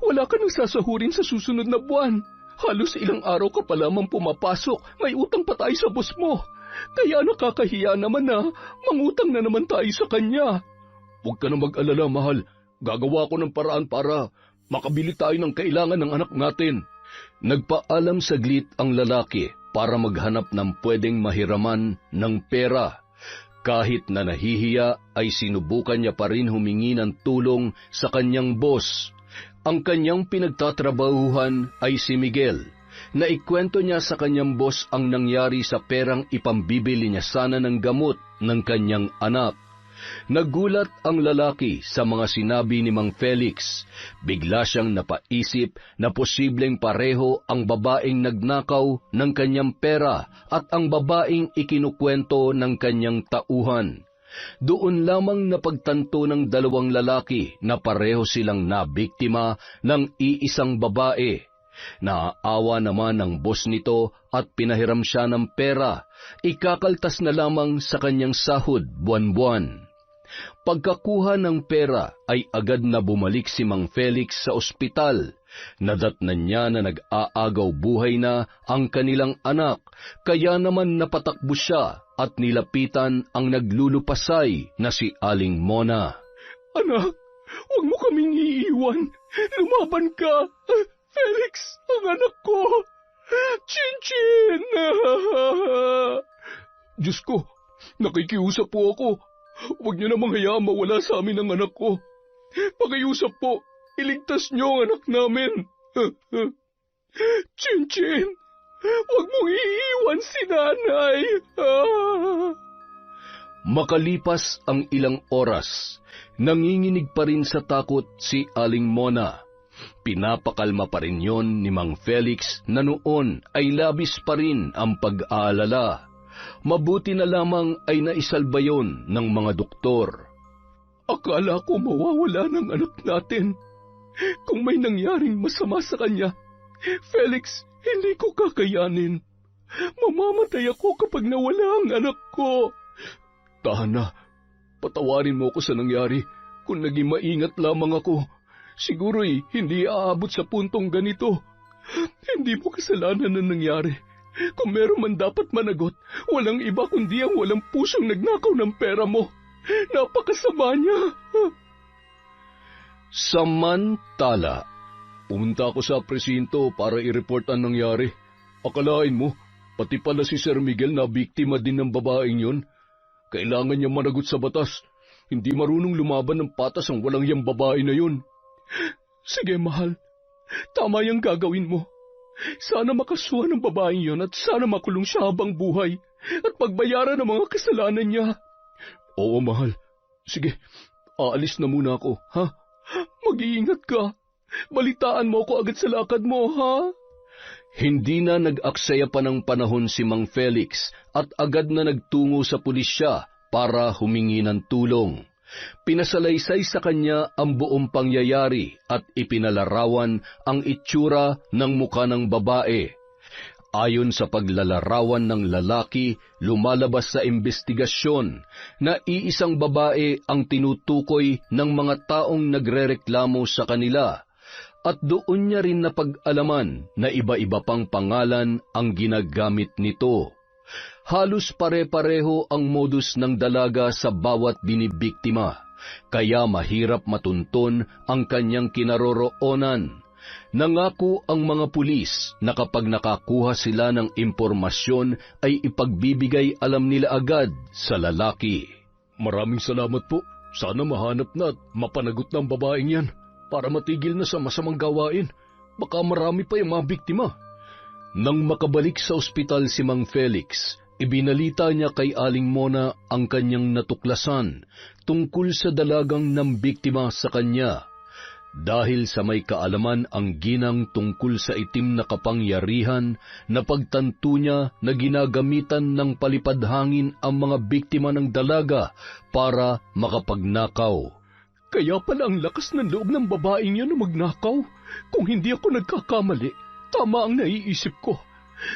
Wala ka nang sasahurin sa susunod na buwan. Halos ilang araw ka pa lamang pumapasok, may utang pa tayo sa boss mo. Kaya nakakahiya naman na mangutang na naman tayo sa kanya. Huwag ka na mag-alala, mahal. Gagawa ko ng paraan para makabili tayo ng kailangan ng anak natin. Nagpaalam saglit ang lalaki para maghanap ng pwedeng mahiraman ng pera. Kahit na nahihiya ay sinubukan niya pa rin humingi ng tulong sa kanyang boss. Ang kanyang pinagtatrabahuhan ay si Miguel. Naikwento niya sa kanyang boss ang nangyari sa perang ipambibili niya sana ng gamot ng kanyang anak. Nagulat ang lalaki sa mga sinabi ni Mang Felix. Bigla siyang napaisip na posibleng pareho ang babaeng nagnakaw ng kanyang pera at ang babaeng ikinukwento ng kanyang tauhan. Doon lamang napagtanto ng dalawang lalaki na pareho silang nabiktima ng iisang babae. Naaawa naman ang boss nito at pinahiram siya ng pera. Ikakaltas na lamang sa kanyang sahod buwan-buwan. Pagkakuha ng pera ay agad na bumalik si Mang Felix sa ospital. Nadatnan niya na nag-aagaw buhay na ang kanilang anak, kaya naman napatakbo siya at nilapitan ang naglulupasay na si Aling Mona. Anak, huwag mo kaming iiwan. Lumaban ka. Felix, ang anak ko. Chinchin! Diyos ko, nakikiusap po ako. Huwag niyo namang hayaan mawala sa amin ang anak ko. Pakiusap po, iligtas niyo ang anak namin. Chinchin, huwag mong iiwan si nanay. Makalipas ang ilang oras, nanginginig pa rin sa takot si Aling Mona. Pinapakalma pa rin yon ni Mang Felix na noon ay labis pa rin ang pag-aalala. Mabuti na lamang ay naisalba yon ng mga doktor. Akala ko mawawala ng anak natin. Kung may nangyaring masama sa kanya, Felix, hindi ko kakayanin. Mamamatay ako kapag nawala ang anak ko. Tahan na, patawarin mo ako sa nangyari. Kung naging maingat lamang ako, siguro'y hindi aabot sa puntong ganito. Hindi mo kasalanan na nangyari. Kung meron man dapat managot, walang iba kundi ang walang pusong nagnakaw ng pera mo. Napakasama niya. Samantala, pumunta ako sa presinto para i-report ang nangyari. Akalain mo, pati pala si Sir Miguel na biktima din ng babaeng yon. Kailangan niya managot sa batas. Hindi marunong lumaban ng patas ang walang yang babae na yun. Sige, mahal. Tama yung gagawin mo. Sana makasuhan ng babaeng yon at sana makulong siya habang buhay at pagbayaran ng mga kasalanan niya. Oo, mahal. Sige, aalis na muna ako, ha? Mag-iingat ka. Balitaan mo ako agad sa lakad mo, ha? Hindi na nag-aksaya pa ng panahon si Mang Felix at agad na nagtungo sa pulisya para humingi ng tulong. Pinasalaysay sa kanya ang buong pangyayari at ipinalarawan ang itsura ng mukha ng babae. Ayon sa paglalarawan ng lalaki, lumalabas sa investigasyon na iisang babae ang tinutukoy ng mga taong nagrereklamo sa kanila at doon niya rin napag-alaman na iba-iba pang pangalan ang ginagamit nito. Halos pare-pareho ang modus ng dalaga sa bawat binibiktima, kaya mahirap matunton ang kanyang kinaroroonan. Nangako ang mga pulis na kapag nakakuha sila ng impormasyon ay ipagbibigay alam nila agad sa lalaki. Maraming salamat po. Sana mahanap na at mapanagot ng babaeng yan para matigil na sa masamang gawain. Baka marami pa yung mga biktima. Nang makabalik sa ospital si Mang Felix, ibinalita niya kay Aling Mona ang kanyang natuklasan tungkol sa dalagang nambiktima sa kanya. Dahil sa may kaalaman ang ginang tungkol sa itim na kapangyarihan, napagtanto niya na ginagamitan ng palipadhangin ang mga biktima ng dalaga para makapagnakaw. Kaya pala ang lakas ng loob ng babaeng yun na magnakaw. Kung hindi ako nagkakamali, tama ang naiisip ko.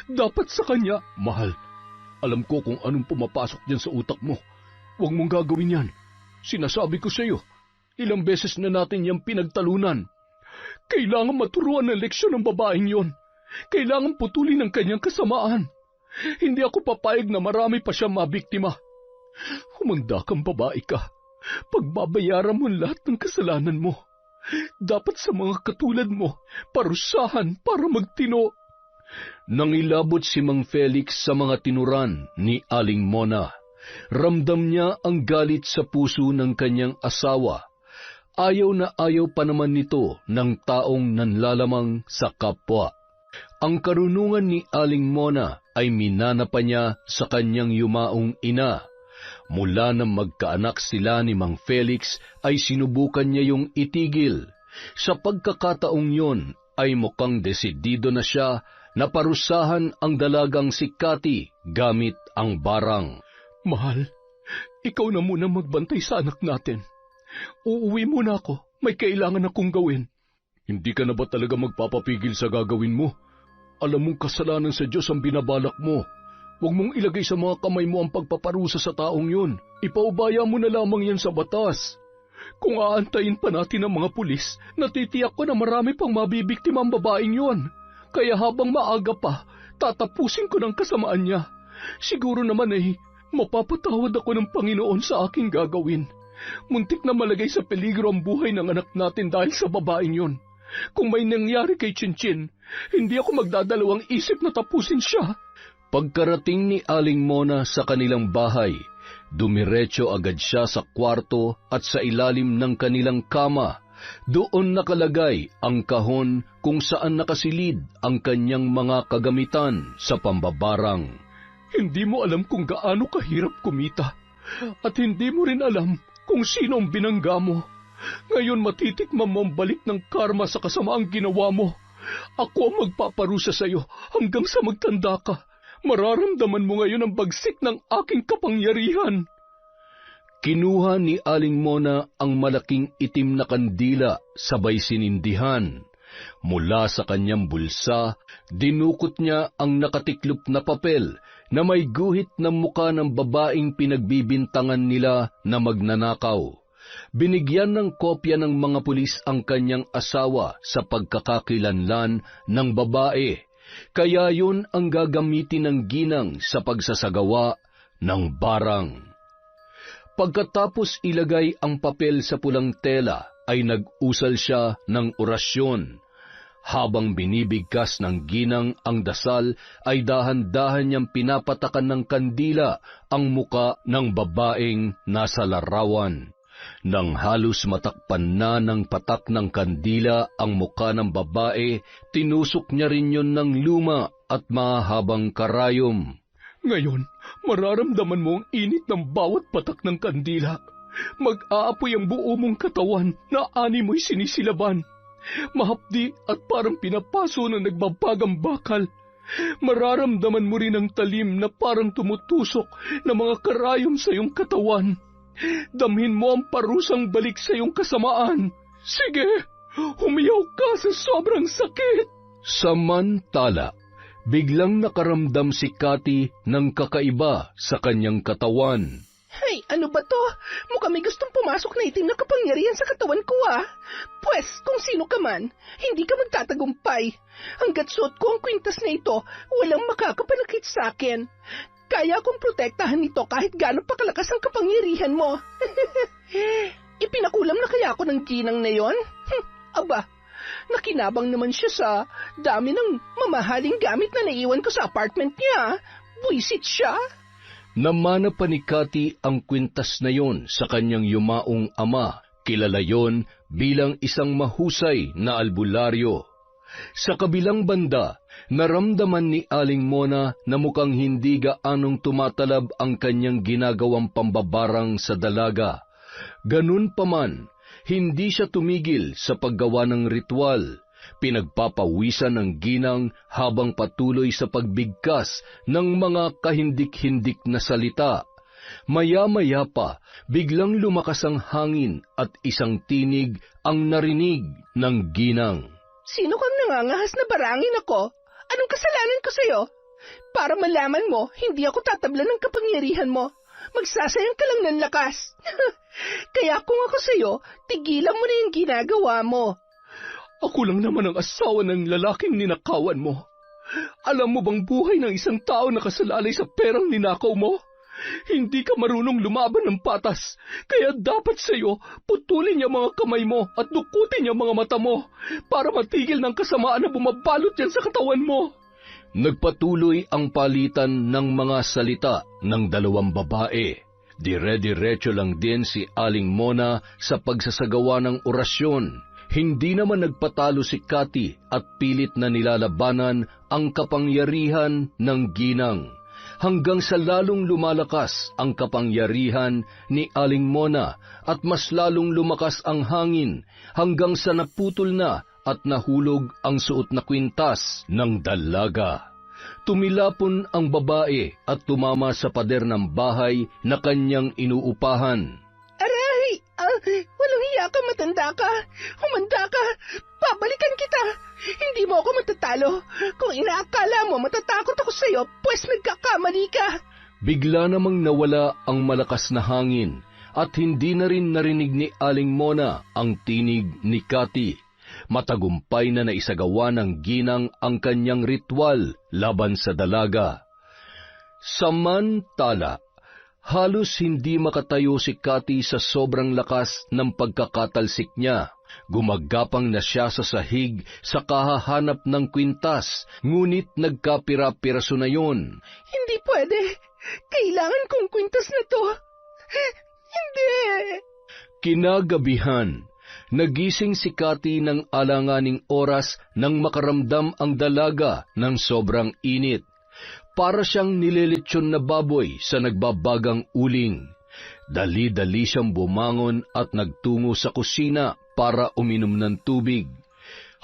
Dapat sa kanya, mahal. Alam ko kung anong pumapasok dyan sa utak mo. Huwag mong gagawin yan. Sinasabi ko sa iyo, ilang beses na natin yung pinagtalunan. Kailangan maturuan ng leksyon ng babaeng yon. Kailangan putulin ang kanyang kasamaan. Hindi ako papayag na marami pa siya mabiktima. Humanda kang babae ka. Pagbabayaran mo lahat ng kasalanan mo. Dapat sa mga katulad mo, parusahan para magtino. Nangilabot si Mang Felix sa mga tinuran ni Aling Mona. Ramdam niya ang galit sa puso ng kanyang asawa. Ayaw na ayaw pa naman nito ng taong nanlalamang sa kapwa. Ang karunungan ni Aling Mona ay minana pa niya sa kanyang yumaong ina. Mula nang magkaanak sila ni Mang Felix ay sinubukan niya yung itigil. Sa pagkakataong yon ay mukhang desidido na siya na parusahan ang dalagang si Cathy gamit ang barang. Mahal, ikaw na muna magbantay sa anak natin. Uuwi muna ako, may kailangan akong gawin. Hindi ka na ba talaga magpapapigil sa gagawin mo? Alam mong kasalanan sa Diyos ang binabalak mo. Huwag mong ilagay sa mga kamay mo ang pagpaparusa sa taong yun. Ipaubaya mo na lamang yan sa batas. Kung aantayin pa natin ang mga pulis, natitiyak ko na marami pang mabibiktima ang babaeng yon. Kaya habang maaga pa, tatapusin ko ng kasamaan niya. Siguro naman mapapatawad ako ng Panginoon sa aking gagawin. Muntik na malagay sa peligro ang buhay ng anak natin dahil sa babaeng yon. Kung may nangyari kay Chinchin, hindi ako magdadalawang isip na tapusin siya. Pagkarating ni Aling Mona sa kanilang bahay, dumiretso agad siya sa kwarto at sa ilalim ng kanilang kama. Doon nakalagay ang kahon kung saan nakasilid ang kanyang mga kagamitan sa pambabarang. Hindi mo alam kung gaano kahirap kumita at hindi mo rin alam kung sino ang binangga mo. Ngayon matitikman mo ang balik ng karma sa kasamaang ginawa mo. Ako ang magpaparusa sa iyo hanggang sa magtanda ka. Mararamdaman mo ngayon ang bagsik ng aking kapangyarihan. Kinuha ni Aling Mona ang malaking itim na kandila sabay sinindihan. Mula sa kanyang bulsa, dinukot niya ang nakatiklop na papel na may guhit ng muka ng babaeng pinagbibintangan nila na magnanakaw. Binigyan ng kopya ng mga pulis ang kanyang asawa sa pagkakakilanlan ng babae. Kaya yun ang gagamitin ng ginang sa pagsasagawa ng barang. Pagkatapos ilagay ang papel sa pulang tela, ay nag-usal siya ng orasyon. Habang binibigkas ng ginang ang dasal, ay dahan-dahan niyang pinapatakan ng kandila ang muka ng babaeng nasa larawan. Nang halos matakpan na ng patak ng kandila ang muka ng babae, tinusok niya rin yun ng luma at mahabang karayom. Ngayon, mararamdaman mo ang init ng bawat patak ng kandila. Mag-aapoy ang buo mong katawan na ani mo'y sinisilaban. Mahapdi at parang pinapaso na nagbabagang bakal. Mararamdaman mo rin ang talim na parang tumutusok na mga karayom sa iyong katawan. Damhin mo ang parusang balik sa iyong kasamaan. Sige, humiyaw ka sa sobrang sakit. Samantala, biglang nakaramdam si Cathy ng kakaiba sa kanyang katawan. Hey, ano ba to? Mukhang may gustong pumasok na itim na kapangyarihan sa katawan ko Pwes, kung sino ka man, hindi ka magtatagumpay. Hanggat suot ko ang kwintas na ito, walang makakapanakit sa akin. Kaya akong protektahan nito kahit gaano pa kalakas ang kapangyarihan mo. Ipinakulam na kaya ako ng ginang na yon? Aba, nakinabang naman siya sa dami ng mamahaling gamit na naiwan ko sa apartment niya. Buisit siya. Namana pa ni Cathy ang kwintas na yon sa kanyang yumaong ama. Kilala yon bilang isang mahusay na albularyo. Sa kabilang banda, naramdaman ni Aling Mona na mukhang hindi gaanong tumatalab ang kanyang ginagawang pambabarang sa dalaga. Ganun pa man, hindi siya tumigil sa paggawa ng ritual. Pinagpapawisan ng ginang habang patuloy sa pagbigkas ng mga kahindik-hindik na salita. Maya-maya pa, biglang lumakas ang hangin at isang tinig ang narinig ng ginang. Sino kang nangangahas na barangin ako? Anong kasalanan ko sa'yo? Para malaman mo, hindi ako tatablan ng kapangyarihan mo. Magsasayang ka lang ng lakas. Kaya kung ako sa'yo, tigilan mo na yung ginagawa mo. Ako lang naman ang asawa ng lalaking ninakawan mo. Alam mo bang buhay ng isang tao nakasalalay sa perang ninakaw mo? Hindi ka marunong lumaban ng patas, kaya dapat sa'yo putulin yung mga kamay mo at dukutin yung mga mata mo para matigil ng kasamaan na bumabalot yan sa katawan mo. Nagpatuloy ang palitan ng mga salita ng dalawang babae. Dire-diretso lang din si Aling Mona sa pagsasagawa ng orasyon. Hindi naman nagpatalo si Cathy at pilit na nilalabanan ang kapangyarihan ng ginang. Hanggang sa lalong lumalakas ang kapangyarihan ni Aling Mona at mas lalong lumakas ang hangin hanggang sa naputol na at nahulog ang suot na kwintas ng dalaga. Tumilapon ang babae at tumama sa pader ng bahay na kanyang inuupahan. Aray! Walang hiya ka, matanda ka. Humanda ka. Babalikan kita. Hindi mo ako matatalo. Kung inaakala mo matatakot ako sa'yo, pues nagkakamali ka. Bigla namang nawala ang malakas na hangin at hindi na rin narinig ni Aling Mona ang tinig ni Cathy. Matagumpay na naisagawa ng ginang ang kanyang ritual laban sa dalaga. Samantala, halos hindi makatayo si Cathy sa sobrang lakas ng pagkakatalsik niya. Gumagapang na siya sa sahig sa kahahanap ng kwintas, ngunit nagkapira-piraso na yon. Hindi pwede. Kailangan kong kwintas na to. Hindi. Kinagabihan, nagising si Cathy ng alanganing oras nang makaramdam ang dalaga ng sobrang init. Para siyang nililitsyon na baboy sa nagbabagang uling. Dali-dali siyang bumangon at nagtungo sa kusina para uminom ng tubig.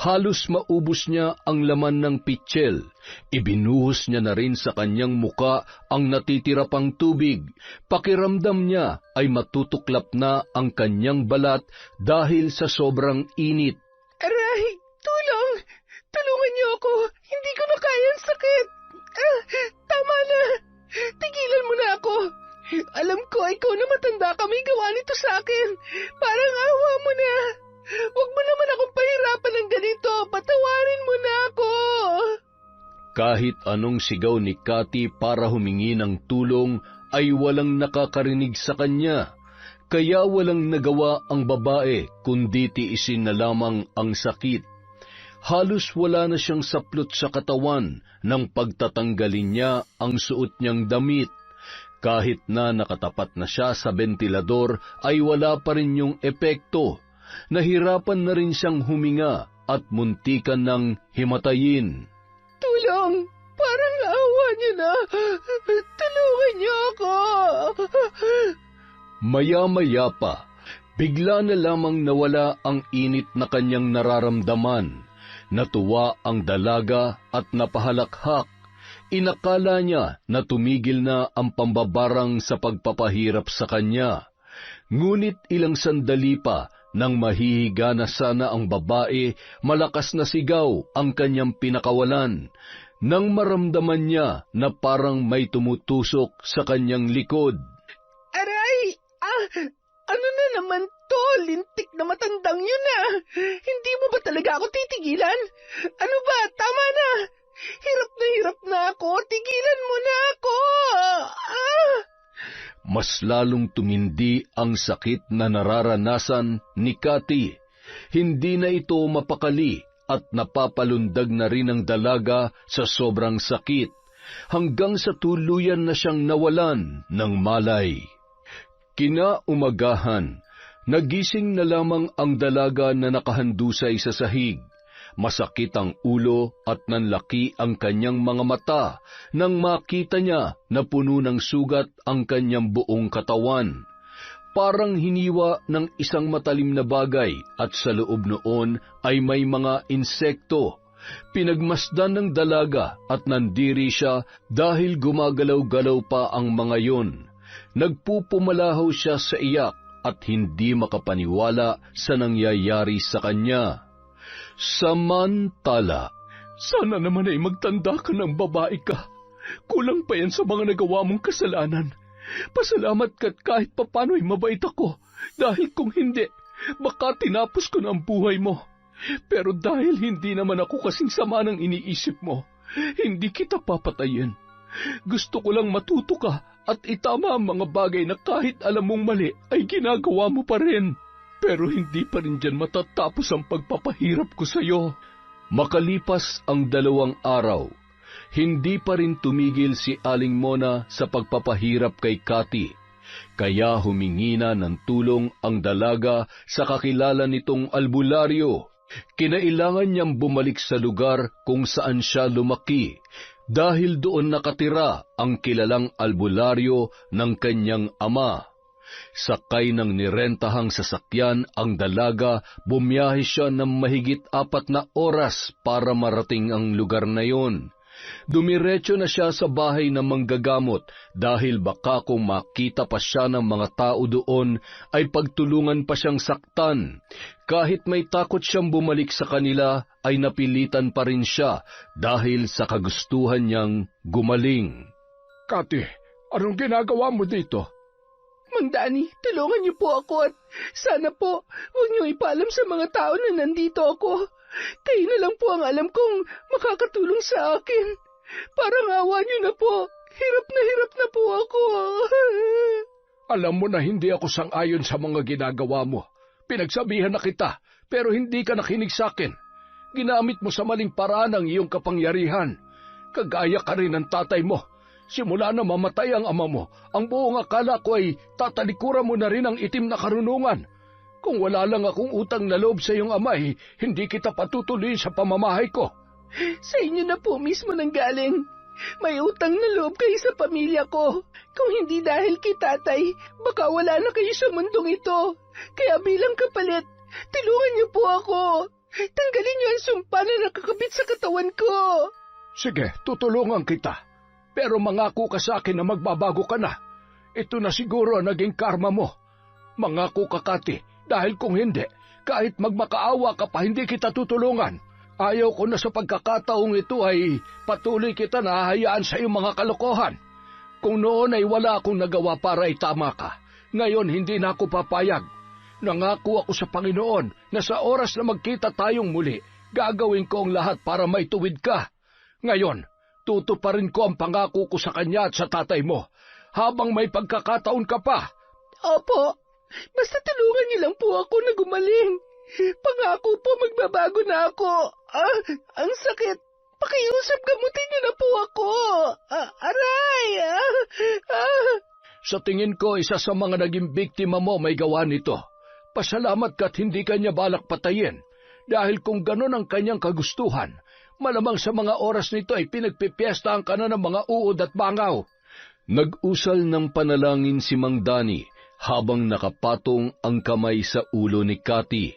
Halos maubos niya ang laman ng pitsil. Ibinuhos niya na rin sa kanyang muka ang natitira pang tubig. Pakiramdam niya ay matutuklap na ang kanyang balat dahil sa sobrang init. Aray! Tulong! Tulungan niyo ako! Hindi ko na kaya ang sakit! Tama na! Tigilan mo na ako! Alam ko, ikaw na matanda ka, may gawa nito sa akin. Parang awa mo na. Huwag mo naman akong pahirapan ng ganito. Patawarin mo na ako. Kahit anong sigaw ni Cathy para humingi ng tulong ay walang nakakarinig sa kanya. Kaya walang nagawa ang babae kundi tiisin na lamang ang sakit. Halos wala na siyang saplot sa katawan nang pagtatanggalin niya ang suot niyang damit. Kahit na nakatapat na siya sa bentilador ay wala pa rin yung epekto. Nahirapan na rin siyang huminga at muntikan ng himatayin. Tulong! Parang awa niyo na! Tulungan niyo ako! Maya-maya pa, bigla na lamang nawala ang init na kanyang nararamdaman. Natuwa ang dalaga at napahalakhak. Inakala niya na tumigil na ang pambabarang sa pagpapahirap sa kanya. Ngunit ilang sandali pa, nang mahihiga na sana ang babae, malakas na sigaw ang kanyang pinakawalan. Nang maramdaman niya na parang may tumutusok sa kanyang likod. Aray! Ano na naman to? Lintik na matandang yun na! Hindi mo ba talaga ako titigilan? Ano ba? Tama na! Hirap na ako! Tigilan mo na ako! Mas lalong tumindi ang sakit na nararanasan ni Cathy. Hindi na ito mapakali at napapalundag na rin ang dalaga sa sobrang sakit, hanggang sa tuluyan na siyang nawalan ng malay. Kinaumagahan, nagising na lamang ang dalaga na nakahandusay sa sahig. Masakit ang ulo at nanlaki ang kanyang mga mata nang makita niya na puno ng sugat ang kanyang buong katawan. Parang hiniwa ng isang matalim na bagay at sa loob noon ay may mga insekto. Pinagmasdan ng dalaga at nandiri siya dahil gumagalaw-galaw pa ang mga yon. Nagpupumalahaw siya sa iyak at hindi makapaniwala sa nangyayari sa kanya. Samantala, sana naman ay magtanda ka ng babae ka. Kulang pa yan sa mga nagawa mong kasalanan. Pasalamat ka't kahit papano ay mabait ako. Dahil kung hindi, baka tinapos ko na ang buhay mo. Pero dahil hindi naman ako kasing sama ng iniisip mo, hindi kita papatayin. Gusto ko lang matuto ka at itama ang mga bagay na kahit alam mong mali ay ginagawa mo pa rin. Pero hindi pa rin dyan matatapos ang pagpapahirap ko sa iyo. Makalipas ang 2 araw, hindi pa rin tumigil si Aling Mona sa pagpapahirap kay Cathy. Kaya humingi na ng tulong ang dalaga sa kakilala nitong albularyo. Kinailangan niyang bumalik sa lugar kung saan siya lumaki dahil doon nakatira ang kilalang albularyo ng kanyang ama. Sakay ng nirentahang sasakyan ang dalaga, bumiyahe siya ng mahigit 4 na oras para marating ang lugar na yon. Dumiretso na siya sa bahay ng manggagamot dahil baka kung makita pa siya ng mga tao doon ay pagtulungan pa siyang saktan. Kahit may takot siyang bumalik sa kanila ay napilitan pa rin siya dahil sa kagustuhan niyang gumaling. Cathy, anong ginagawa mo dito? Mang Danny, tulungan niyo po ako at sana po huwag niyo ipaalam sa mga tao na nandito ako. Kayo na lang po ang alam kong makakatulong sa akin. Parang awa niyo na po. Hirap na po ako. Alam mo na hindi ako sang-ayon sa mga ginagawa mo. Pinagsabihan na kita, pero hindi ka nakinig sa akin. Ginamit mo sa maling paraan ang iyong kapangyarihan. Kagaya ka rin ng tatay mo. Simula na mamatay ang ama mo, ang buong akala ko ay tatalikuran mo na rin ang itim na karunungan. Kung wala lang akong utang na loob sa iyong ama, hindi kita patutuloy sa pamamahay ko. Sa inyo na po mismo nanggaling. May utang na loob kayo sa pamilya ko. Kung hindi dahil kay tatay, baka wala na kayo sa mundong ito. Kaya bilang kapalit, tulungan niyo po ako. Tanggalin niyo ang sumpa na nakakabit sa katawan ko. Sige, tutulungan kita. Pero mangako ka sa akin na magbabago ka na. Ito na siguro ang naging karma mo. Mangako ka, Cathy, dahil kung hindi, kahit magmakaawa ka pa, hindi kita tutulungan. Ayaw ko na sa pagkakataong ito ay patuloy kita na hahayaan sa iyong mga kalokohan. Kung noon ay wala akong nagawa para itama ka, ngayon hindi na ako papayag. Nangako ako sa Panginoon na sa oras na magkita tayong muli, gagawin ko ang lahat para maituwid ka. Ngayon, tutuparin ko ang pangako ko sa kanya at sa tatay mo, habang may pagkakataon ka pa. Opo, basta tulungan niyo lang po ako na gumaling. Pangako po magbabago na ako. Ang sakit. Pakiusap, gamutin niyo na po ako. Aray! Sa tingin ko, isa sa mga naging biktima mo may gawa nito. Pasalamat ka't hindi kanya balak patayin. Dahil kung ganon ang kanyang kagustuhan, malamang sa mga oras nito ay pinagpipiestahan ka na ng mga uod at bangaw. Nag-usal ng panalangin si Mang Danny habang nakapatong ang kamay sa ulo ni Cathy.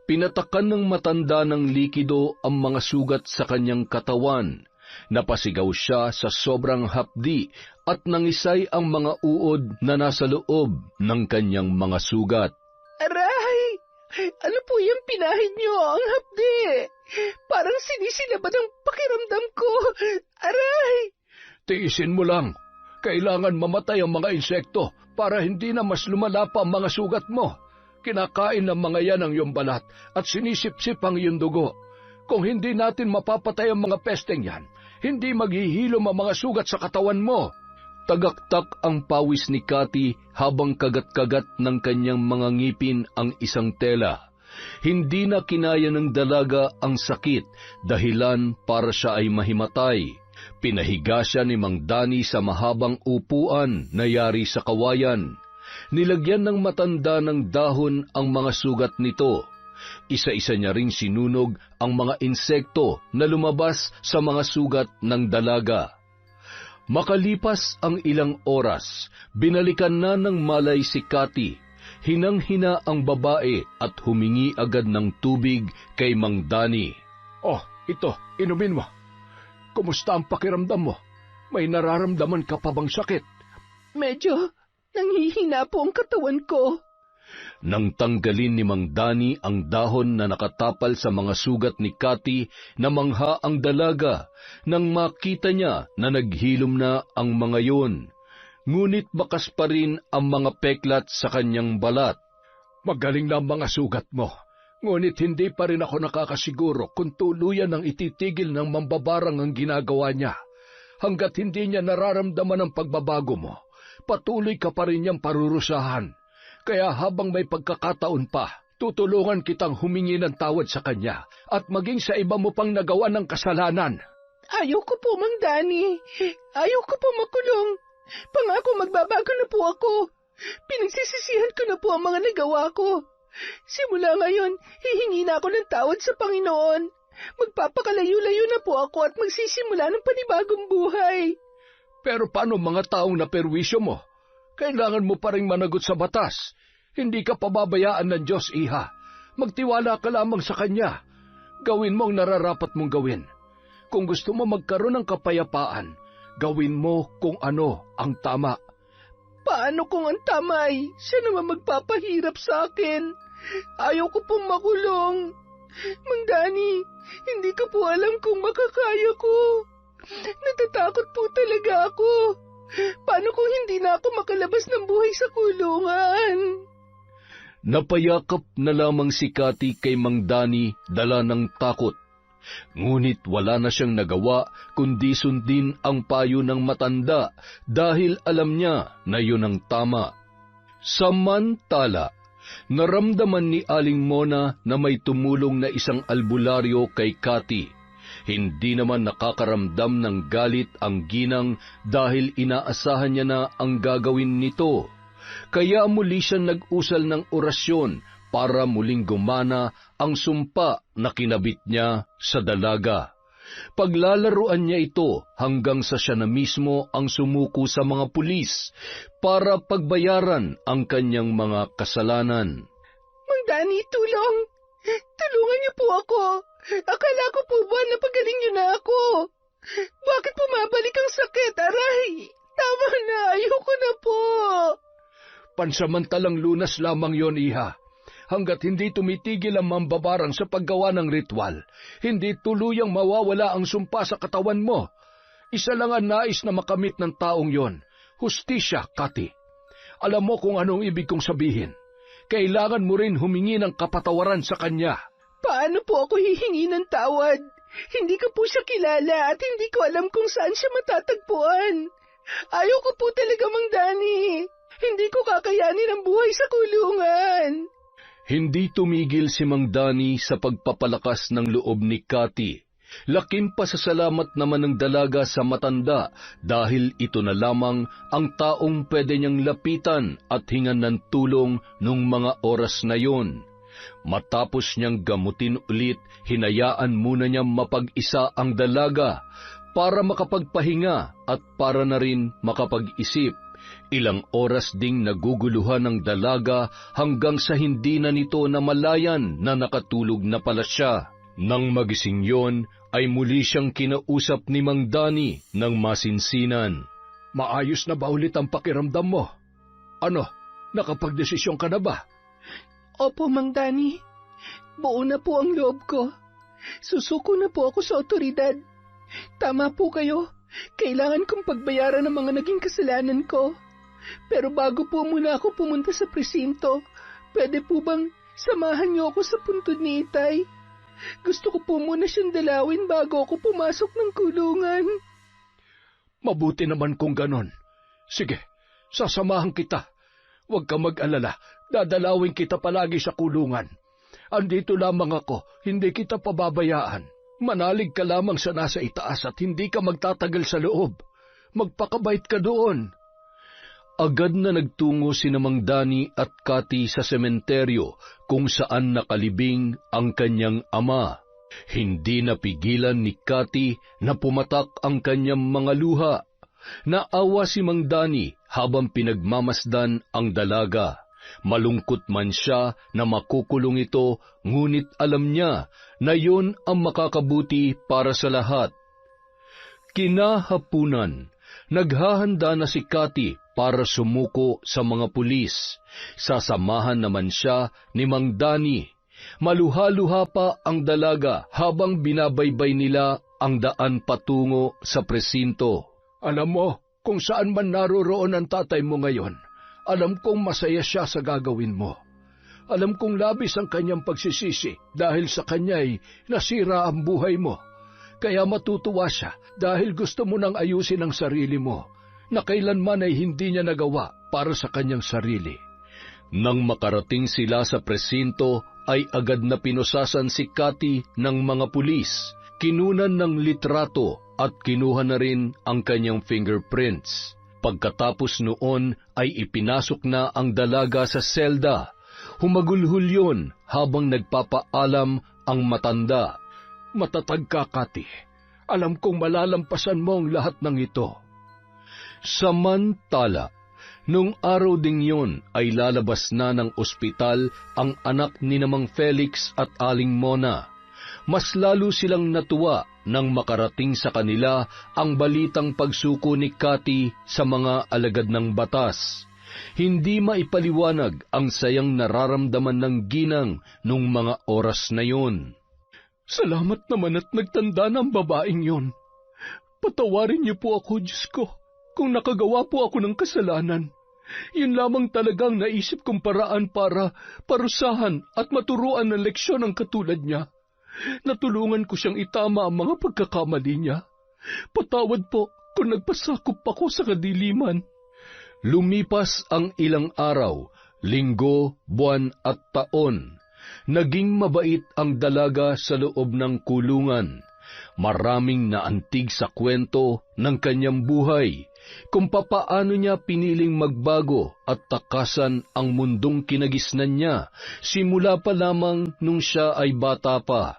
Pinatakan ng matanda ng likido ang mga sugat sa kanyang katawan. Napasigaw siya sa sobrang hapdi at nangisay ang mga uod na nasa loob ng kanyang mga sugat. Aray! Ano po yung pinahid niyo? Ang hapdi! Parang sinisilabad ang pakiramdam ko. Aray! Tiisin mo lang. Kailangan mamatay ang mga insekto para hindi na mas lumala pa ang mga sugat mo. Kinakain ng mga yan ang iyong balat at sinisip-sip ang iyong dugo. Kung hindi natin mapapatay ang mga pesteng yan, hindi maghihilom ang mga sugat sa katawan mo. Tagaktak ang pawis ni Cathy habang kagat-kagat ng kanyang mga ngipin ang isang tela. Hindi na kinaya ng dalaga ang sakit, dahilan para siya ay mahimatay. Pinahiga siya ni Mang Danny sa mahabang upuan na yari sa kawayan. Nilagyan ng matanda ng dahon ang mga sugat nito. Isa-isa niya ring sinunog ang mga insekto na lumabas sa mga sugat ng dalaga. Makalipas ang ilang oras, binalikan na ng malay si Cathy. Hinang-hina ang babae at humingi agad ng tubig kay Mang Danny. Oh, ito, inumin mo. Kumusta ang pakiramdam mo? May nararamdaman ka pa bang sakit? Medyo nanghihina po ang katawan ko. Nang tanggalin ni Mang Danny ang dahon na nakatapal sa mga sugat ni Cathy, namangha ang dalaga nang makita niya na naghilom na ang mga yon. Ngunit bakas pa rin ang mga peklat sa kanyang balat. Magaling na ang mga sugat mo, ngunit hindi pa rin ako nakakasiguro kung tuluyan ang ititigil ng mambabarang ang ginagawa niya. Hanggat hindi niya nararamdaman ang pagbabago mo, patuloy ka pa rin niyang parurusahan. Kaya habang may pagkakataon pa, tutulungan kitang humingi ng tawad sa kanya at maging sa iba mo pang nagawa ng kasalanan. Ayoko po, Mang Danny. Ayoko po makulong. Pangako magbabago na po ako. Pinagsisisihan ko na po ang mga nagawa ko. Simula ngayon, hihingi na ako ng tawad sa Panginoon. Magpapakalayo-layo na po ako at magsisimula ng panibagong buhay. Pero paano mga taong naperwisyo mo? Kailangan mo pa rin managot sa batas. Hindi ka pababayaan ng Diyos, iha. Magtiwala ka lamang sa Kanya. Gawin mo ang nararapat mong gawin. Kung gusto mo magkaroon ng kapayapaan, gawin mo kung ano ang tama. Paano kung ang tama ay siya naman magpapahirap sa akin? Ayaw ko pong makulong. Mang Danny, hindi ko po alam kung makakaya ko. Natatakot po talaga ako. Paano kung hindi na ako makalabas ng buhay sa kulungan? Napayakap na lamang si Cathy kay Mang Danny dala ng takot. Ngunit wala na siyang nagawa kundi sundin ang payo ng matanda dahil alam niya na yun ang tama. Samantala, naramdaman ni Aling Mona na may tumulong na isang albularyo kay Cathy. Hindi naman nakakaramdam ng galit ang ginang dahil inaasahan niya na ang gagawin nito. Kaya muli siya nag-usal ng orasyon para muling gumana ang sumpa na kinabit niya sa dalaga. Paglalaruan niya ito hanggang sa siya na mismo ang sumuko sa mga pulis para pagbayaran ang kanyang mga kasalanan. Mang Danny, tulong! Tulungan niyo po ako! Akala ko po ba napagaling niyo na ako? Bakit bumabalik ang sakit, aray? Tama na, ayoko na po! Pansamantalang lunas lamang yon, iha. Hanggat hindi tumitigil ang mambabarang sa paggawa ng ritual, hindi tuluyang mawawala ang sumpa sa katawan mo. Isa lang ang nais na makamit ng taong yon, hustisya, Cathy. Alam mo kung anong ibig kong sabihin. Kailangan mo rin humingi ng kapatawaran sa kanya. Paano po ako hihingi ng tawad? Hindi ko po siya kilala at hindi ko alam kung saan siya matatagpuan. Ayaw ko po talaga, Mang Danny. Hindi ko kakayanin ang buhay sa kulungan. Hindi tumigil si Mang Danny sa pagpapalakas ng loob ni Cathy. Laking pasasalamat naman ng dalaga sa matanda dahil ito na lamang ang taong pwede niyang lapitan at hingan ng tulong nung mga oras na yon. Matapos niyang gamutin ulit, hinayaan muna niyang mapag-isa ang dalaga para makapagpahinga at para na rin makapag-isip. Ilang oras ding naguguluhan ng dalaga hanggang sa hindi na nito namalayan na nakatulog na pala siya. Nang magising yon, ay muli siyang kinausap ni Mang Danny ng masinsinan. Maayos na ba ulit ang pakiramdam mo? Ano, nakapagdesisyon ka na ba? Opo, Mang Danny. Buo na po ang loob ko. Susuko na po ako sa otoridad. Tama po kayo. Kailangan kong pagbayaran ang mga naging kasalanan ko. Pero bago po muna ako pumunta sa presinto, pwede po bang samahan niyo ako sa puntod ni Itay? Gusto ko po muna siyang dalawin bago ako pumasok ng kulungan. Mabuti naman kung ganon. Sige, sasamahan kita. Huwag ka mag-alala, dadalawin kita palagi sa kulungan. Andito lamang ako, hindi kita pababayaan. Manalig ka lamang sa nasa itaas at hindi ka magtatagal sa loob. Magpakabait ka doon. Agad na nagtungo sina Mang Dani at Cathy sa sementeryo kung saan nakalibing ang kanyang ama. Hindi napigilan ni Cathy na pumatak ang kanyang mga luha. Naawa si Mang Dani habang pinagmamasdan ang dalaga. Malungkot man siya na makukulong ito, ngunit alam niya na yon ang makakabuti para sa lahat. Kinahapunan, naghahanda na si Cathy para sumuko sa mga pulis. Sasamahan naman siya ni Mang Dani. Maluha-luha pa ang dalaga habang binabaybay nila ang daan patungo sa presinto. Alam mo, kung saan man naroroon ang tatay mo ngayon, alam kong masaya siya sa gagawin mo. Alam kong labis ang kanyang pagsisisi dahil sa kanya'y nasira ang buhay mo. Kaya matutuwa siya dahil gusto mo nang ayusin ang sarili mo na kailanman ay hindi niya nagawa para sa kanyang sarili. Nang makarating sila sa presinto, ay agad na pinusasan si Cathy ng mga pulis. Kinunan ng litrato at kinuha na rin ang kanyang fingerprints. Pagkatapos noon ay ipinasok na ang dalaga sa selda. Humagulhol yun habang nagpapaalam ang matanda. Matatag ka, Cathy. Alam kong malalampasan mo ang lahat ng ito. Samantala, nung araw ding yon ay lalabas na ng ospital ang anak ni Mang Felix at Aling Mona. Mas lalo silang natuwa nang makarating sa kanila ang balitang pagsuko ni Cathy sa mga alagad ng batas. Hindi maipaliwanag ang sayang nararamdaman ng ginang nung mga oras na yon. Salamat naman at nagtanda ng babaeng yon. Patawarin niyo po ako, Diyos ko, kung nakagawa po ako ng kasalanan. Yun lamang talagang naisip kong paraan para parusahan at maturuan ng leksyon ang katulad niya. Natulungan ko siyang itama ang mga pagkakamali niya. Patawad po kung nagpasakop ako sa kadiliman. Lumipas ang ilang araw, linggo, buwan at taon. Naging mabait ang dalaga sa loob ng kulungan. Maraming naantig sa kwento ng kanyang buhay, kung papaano niya piniling magbago at takasan ang mundong kinagisnan niya simula pa lamang nung siya ay bata pa.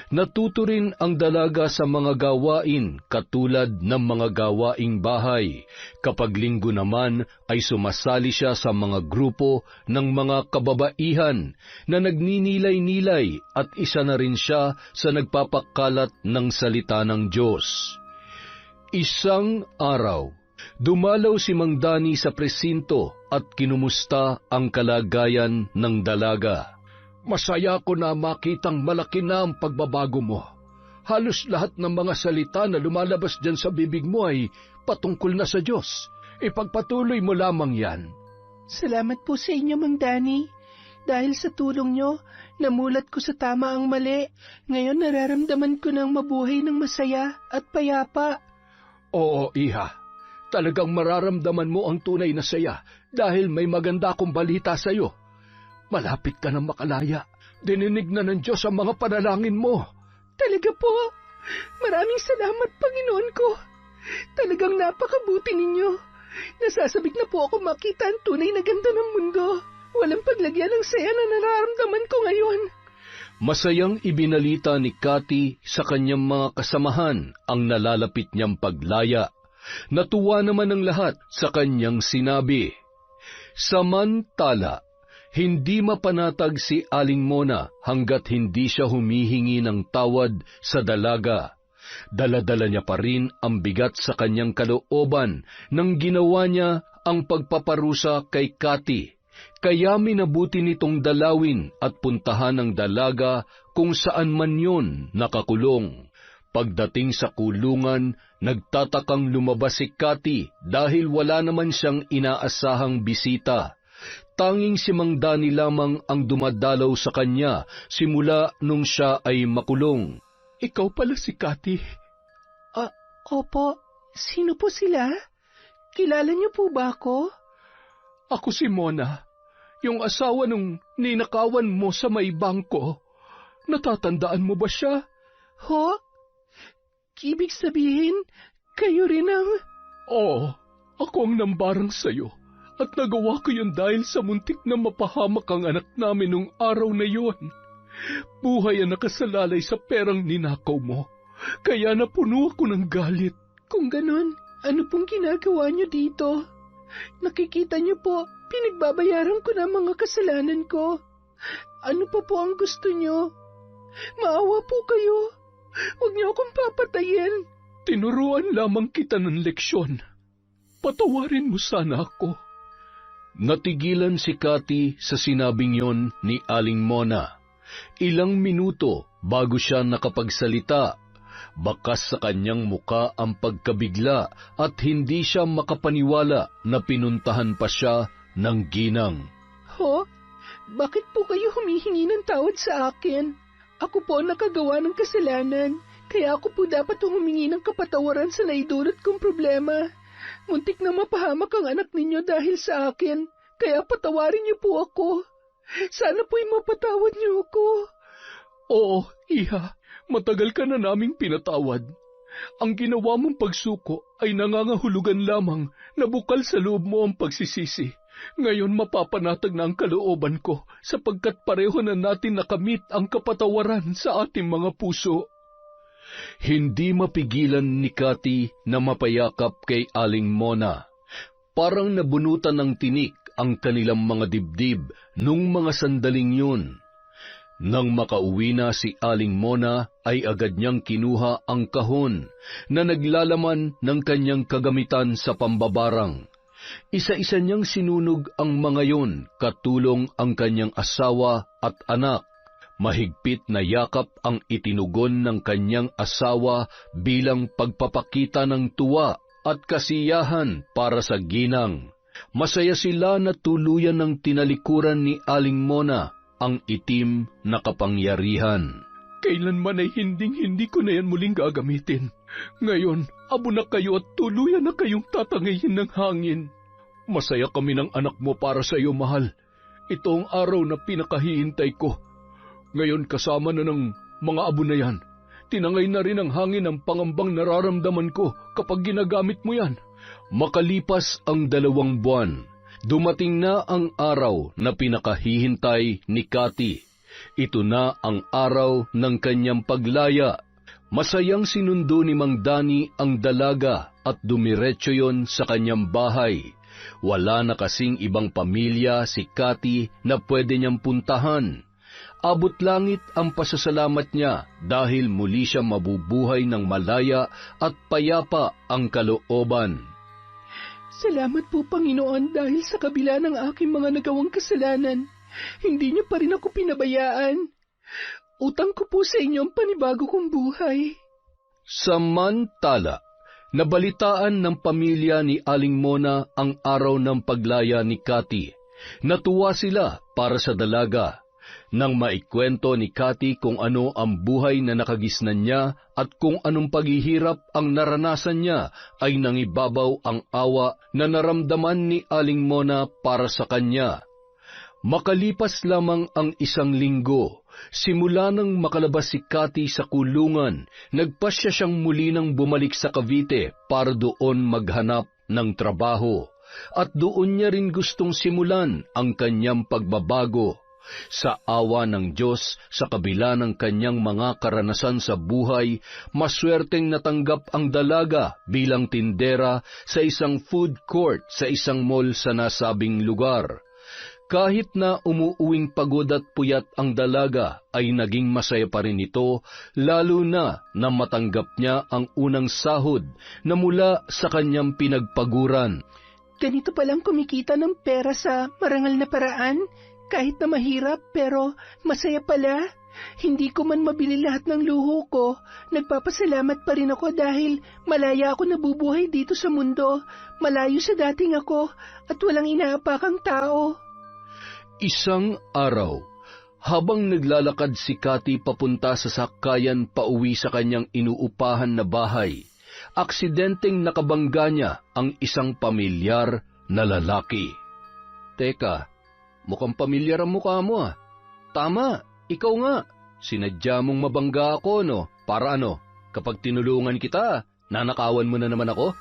Natuto rin ang dalaga sa mga gawain katulad ng mga gawaing bahay. Kapag linggo naman ay sumasali siya sa mga grupo ng mga kababaihan na nagninilay-nilay at isa na rin siya sa nagpapakalat ng salita ng Diyos. Isang araw, dumalaw si Mang Dani sa presinto at kinumusta ang kalagayan ng dalaga. Masaya ko na makitang malaki na ang pagbabago mo. Halos lahat ng mga salita na lumalabas dyan sa bibig mo ay patungkol na sa Diyos. Ipagpatuloy mo lamang yan. Salamat po sa inyo, Mang Dani. Dahil sa tulong nyo, namulat ko sa tama ang mali. Ngayon nararamdaman ko ng mabuhay ng masaya at payapa. Oo, Iha. Talagang mararamdaman mo ang tunay na saya dahil may maganda akong balita sa iyo. Malapit ka na makalaya. Dininig na ng Diyos ang mga panalangin mo. Talaga po? Maraming salamat, Panginoon ko. Talagang napakabuti ninyo. Nasasabik na po ako makita ang tunay na ganda ng mundo. Walang paglagyan ng saya na nararamdaman ko ngayon. Masayang ibinalita ni Cathy sa kanyang mga kasamahan ang nalalapit niyang paglaya. Natuwa naman ang lahat sa kanyang sinabi. Samantala, hindi mapanatag si Aling Mona hanggat hindi siya humihingi ng tawad sa dalaga. Dala-dala niya pa rin ang bigat sa kanyang kalooban nang ginawa niya ang pagpaparusa kay Cathy. Kaya minabuti nitong dalawin at puntahan ng dalaga kung saan man yun nakakulong. Pagdating sa kulungan, nagtatakang lumabas si Cathy dahil wala naman siyang inaasahang bisita. Tanging si Mang Dani lamang ang dumadalaw sa kanya simula nung siya ay makulong. Ikaw pala si Cathy. Opo. Sino po sila? Kilala niyo po ba ako? Ako si Mona, yung asawa nung ninakawan mo sa may bangko. Natatandaan mo ba siya? Ho? Ibig sabihin, kayo rin ang... Oo, ako ang nambarang sa'yo. At nagawa ko yun dahil sa muntik na mapahamak ang anak namin nung araw na yon. Buhay ang nakasalalay sa perang ninakaw mo. Kaya napuno ako ng galit. Kung ganon, ano pong ginagawa niyo dito? Nakikita niyo po, pinagbabayaran ko na mga kasalanan ko. Ano pa po ang gusto niyo? Maawa po kayo. Huwag niyo akong papatayin. Tinuruan lamang kita ng leksyon. Patawarin mo sana ako. Natigilan si Cathy sa sinabing yon ni Aling Mona. Ilang minuto bago siya nakapagsalita. Bakas sa kanyang muka ang pagkabigla at hindi siya makapaniwala na pinuntahan pa siya ng ginang. Ho? Bakit po kayo humihingi ng tawad sa akin? Ako po ang nakagawa ng kasalanan, kaya ako po dapat humingi ng kapatawaran sa naidulot kong problema. Muntik na mapahamak ang anak ninyo dahil sa akin, kaya patawarin niyo po ako. Sana po'y mapatawad niyo ako. Oo, Iha, matagal ka na naming pinatawad. Ang ginawa mong pagsuko ay nangangahulugan lamang na bukal sa loob mo ang pagsisisi. Ngayon mapapanatag na ang kalooban ko sapagkat pareho na natin nakamit ang kapatawaran sa ating mga puso. Hindi mapigilan ni Cathy na mapayakap kay Aling Mona. Parang nabunutan ng tinik ang kanilang mga dibdib nung mga sandaling yun. Nang makauwi na si Aling Mona ay agad niyang kinuha ang kahon na naglalaman ng kanyang kagamitan sa pambabarang. Isa-isa niyang sinunog ang mga yon, katulong ang kanyang asawa at anak. Mahigpit na yakap ang itinugon ng kanyang asawa bilang pagpapakita ng tuwa at kasiyahan para sa ginang. Masaya sila na tuluyan ng tinalikuran ni Aling Mona ang itim na kapangyarihan. Kailanman ay hindi ko na yan muling gagamitin. Ngayon, abo na kayo at tuluyan na kayong tatangayin ng hangin. Masaya kami ng anak mo para sa iyo, mahal. Ito ang araw na pinakahihintay ko. Ngayon kasama na ng mga abo na yan. Tinangay na rin ang hangin ang pangambang nararamdaman ko kapag ginagamit mo yan. Makalipas ang 2 buwan, dumating na ang araw na pinakahihintay ni Cathy. Ito na ang araw ng kanyang paglaya. Masayang sinundo ni Mang Dani ang dalaga at dumiretso yon sa kanyang bahay. Wala na kasing ibang pamilya si Cathy na pwede niyang puntahan. Abot langit ang pasasalamat niya dahil muli siya mabubuhay ng malaya at payapa ang kalooban. Salamat po, Panginoon, dahil sa kabila ng aking mga nagawang kasalanan, hindi niyo pa rin ako pinabayaan. Utang ko po sa inyo ang panibago kong buhay. Samantala, nabalitaan ng pamilya ni Aling Mona ang araw ng paglaya ni Cathy. Natuwa sila para sa dalaga. Nang maikwento ni Cathy kung ano ang buhay na nakagisnan niya at kung anong paghihirap ang naranasan niya, ay nangibabaw ang awa na naramdaman ni Aling Mona para sa kanya. Makalipas lamang ang 1 linggo, simula nang makalabas si Cathy sa kulungan, nagpasya siyang muli nang bumalik sa Cavite para doon maghanap ng trabaho. At doon niya rin gustong simulan ang kanyang pagbabago. Sa awa ng Diyos, sa kabila ng kanyang mga karanasan sa buhay, maswerteng natanggap ang dalaga bilang tindera sa isang food court sa isang mall sa nasabing lugar. Kahit na umuuwing pagod at puyat ang dalaga, ay naging masaya pa rin ito, lalo na matanggap niya ang unang sahod na mula sa kanyang pinagpaguran. Ganito palang kumikita ng pera sa marangal na paraan, kahit na mahirap pero masaya pala. Hindi ko man mabili lahat ng luho ko, nagpapasalamat pa rin ako dahil malaya ako nabubuhay dito sa mundo, malayo sa dating ako at walang inaapakang tao. Isang araw, habang naglalakad si Cathy papunta sa sakayan pauwi sa kanyang inuupahan na bahay, aksidenteng nakabangga niya ang isang pamilyar na lalaki. Teka, mukhang pamilyar ang mukha mo ah. Tama, ikaw nga. Sinadya mong mabangga ako, no? Para ano, kapag tinulungan kita, nanakawan mo na naman ako?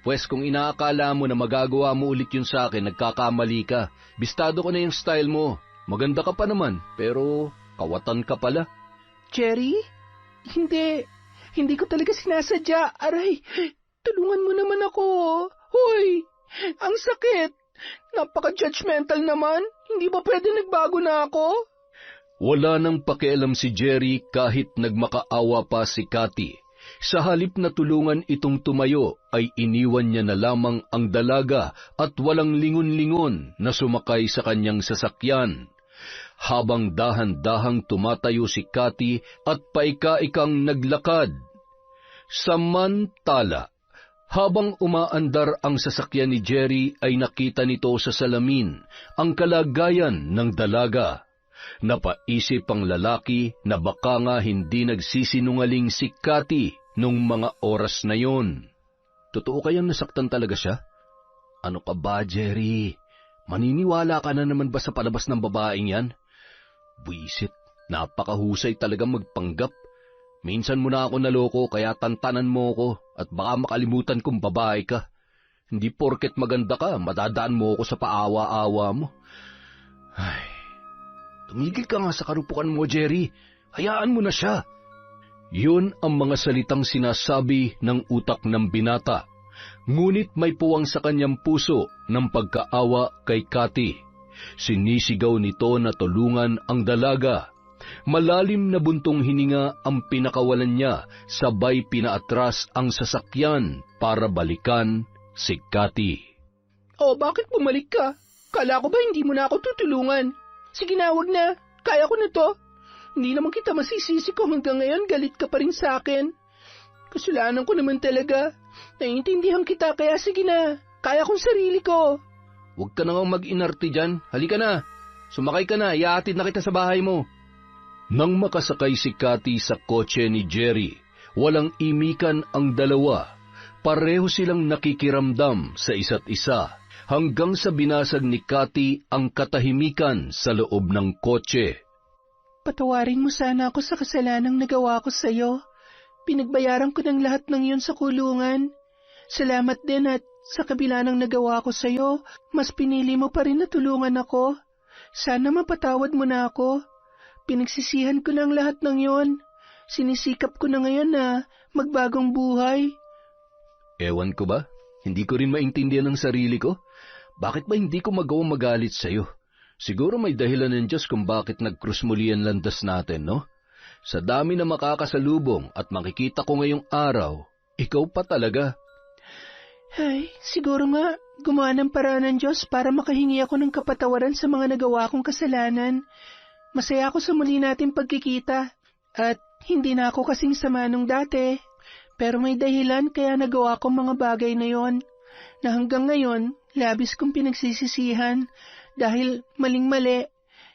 Pwes kung inaakala mo na magagawa mo ulit yun sa akin, nagkakamali ka. Bistado ko na yung style mo. Maganda ka pa naman, pero kawatan ka pala. Jerry? Hindi ko talaga sinasadya. Aray, tulungan mo naman ako. Hoy, ang sakit. Napaka-judgmental naman. Hindi ba pwede nagbago na ako? Wala nang pakialam si Jerry kahit nagmakaawa pa si Cathy. Sa halip na tulungan itong tumayo, ay iniwan niya na lamang ang dalaga at walang lingon-lingon na sumakay sa kanyang sasakyan. Habang dahan-dahang tumatayo si Cathy at paika-ikang naglakad. Samantala, habang umaandar ang sasakyan ni Jerry ay nakita nito sa salamin ang kalagayan ng dalaga. Napaisip ang lalaki na baka nga hindi nagsisinungaling si Cathy nung mga oras na yon. Totoo kayang nasaktan talaga siya? Ano ka ba, Jerry? Maniniwala ka na naman ba sa palabas ng babaeng yan? Buisit, napakahusay talagang magpanggap. Minsan mo na ako naloko kaya tantanan mo ko at baka makalimutan kong babae ka. Hindi porket maganda ka, madadaan mo ako sa paawa-awa mo. Ay, tumigil ka nga sa karupukan mo, Jerry. Hayaan mo na siya. Yun ang mga salitang sinasabi ng utak ng binata. Ngunit may puwang sa kanyang puso ng pagkaawa kay Cathy. Sinisigaw nito na tulungan ang dalaga. Malalim na buntong hininga ang pinakawalan niya, sabay pinaatras ang sasakyan para balikan si Cathy. Oh, bakit bumalik ka? Kala ko ba hindi mo na ako tutulungan? Sige na, wag na. Kaya ko na to. Hindi naman kita masisisi kung hanggang ngayon galit ka pa rin sa akin. Kasalanan ko naman talaga. Naiintindihan kita kaya sige na. Kaya kong sarili ko. Huwag ka na nga mag-inarte dyan. Halika na. Sumakay ka na. Ihahatid na kita sa bahay mo. Nang makasakay si Cathy sa kotse ni Jerry, walang imikan ang dalawa. Pareho silang nakikiramdam sa isa't isa hanggang sa binasag ni Cathy ang katahimikan sa loob ng kotse. Patawarin mo sana ako sa kasalanang nagawa ko sa'yo. Pinagbayaran ko ng lahat ng yun sa kulungan. Salamat din at sa kabila ng nagawa ko sa'yo, mas pinili mo pa rin na tulungan ako. Sana mapatawad mo na ako. Pinagsisihan ko na ang lahat ng yon. Sinisikap ko na ngayon na magbagong buhay. Ewan ko ba? Hindi ko rin maintindihan ang sarili ko. Bakit ba hindi ko magawang magalit sa'yo? Siguro may dahilan ng Diyos kung bakit nag-krus muli ang landas natin, no? Sa dami na makakasalubong at makikita ko ngayong araw, ikaw pa talaga. Ay, siguro nga, gumawa ng paraan ng Diyos para makahingi ako ng kapatawaran sa mga nagawa kong kasalanan. Masaya ako sa muli nating pagkikita at hindi na ako kasing sama nung dati. Pero may dahilan kaya nagawa kong mga bagay na yon na hanggang ngayon labis kong pinagsisisihan dahil maling-mali.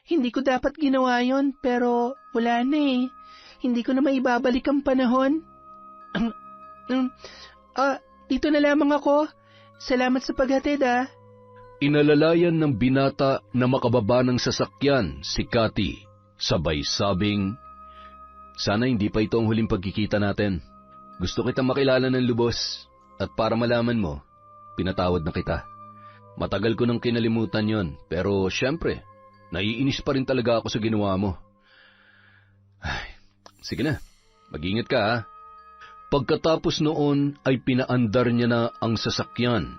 Hindi ko dapat ginawa yon pero wala na eh. Hindi ko na maibabalik ang panahon. Dito na lamang ako. Salamat sa paghatid ah. Inalalayan ng binata na makababa ng sasakyan si Cathy. Sabay sabing, sana hindi pa ito ang huling pagkikita natin. Gusto kitang makilala ng lubos at para malaman mo, pinatawad na kita. Matagal ko nang kinalimutan yon, pero syempre, naiinis pa rin talaga ako sa ginawa mo. Ay, sige na, mag-ingat ka ha. Pagkatapos noon ay pinaandar niya na ang sasakyan.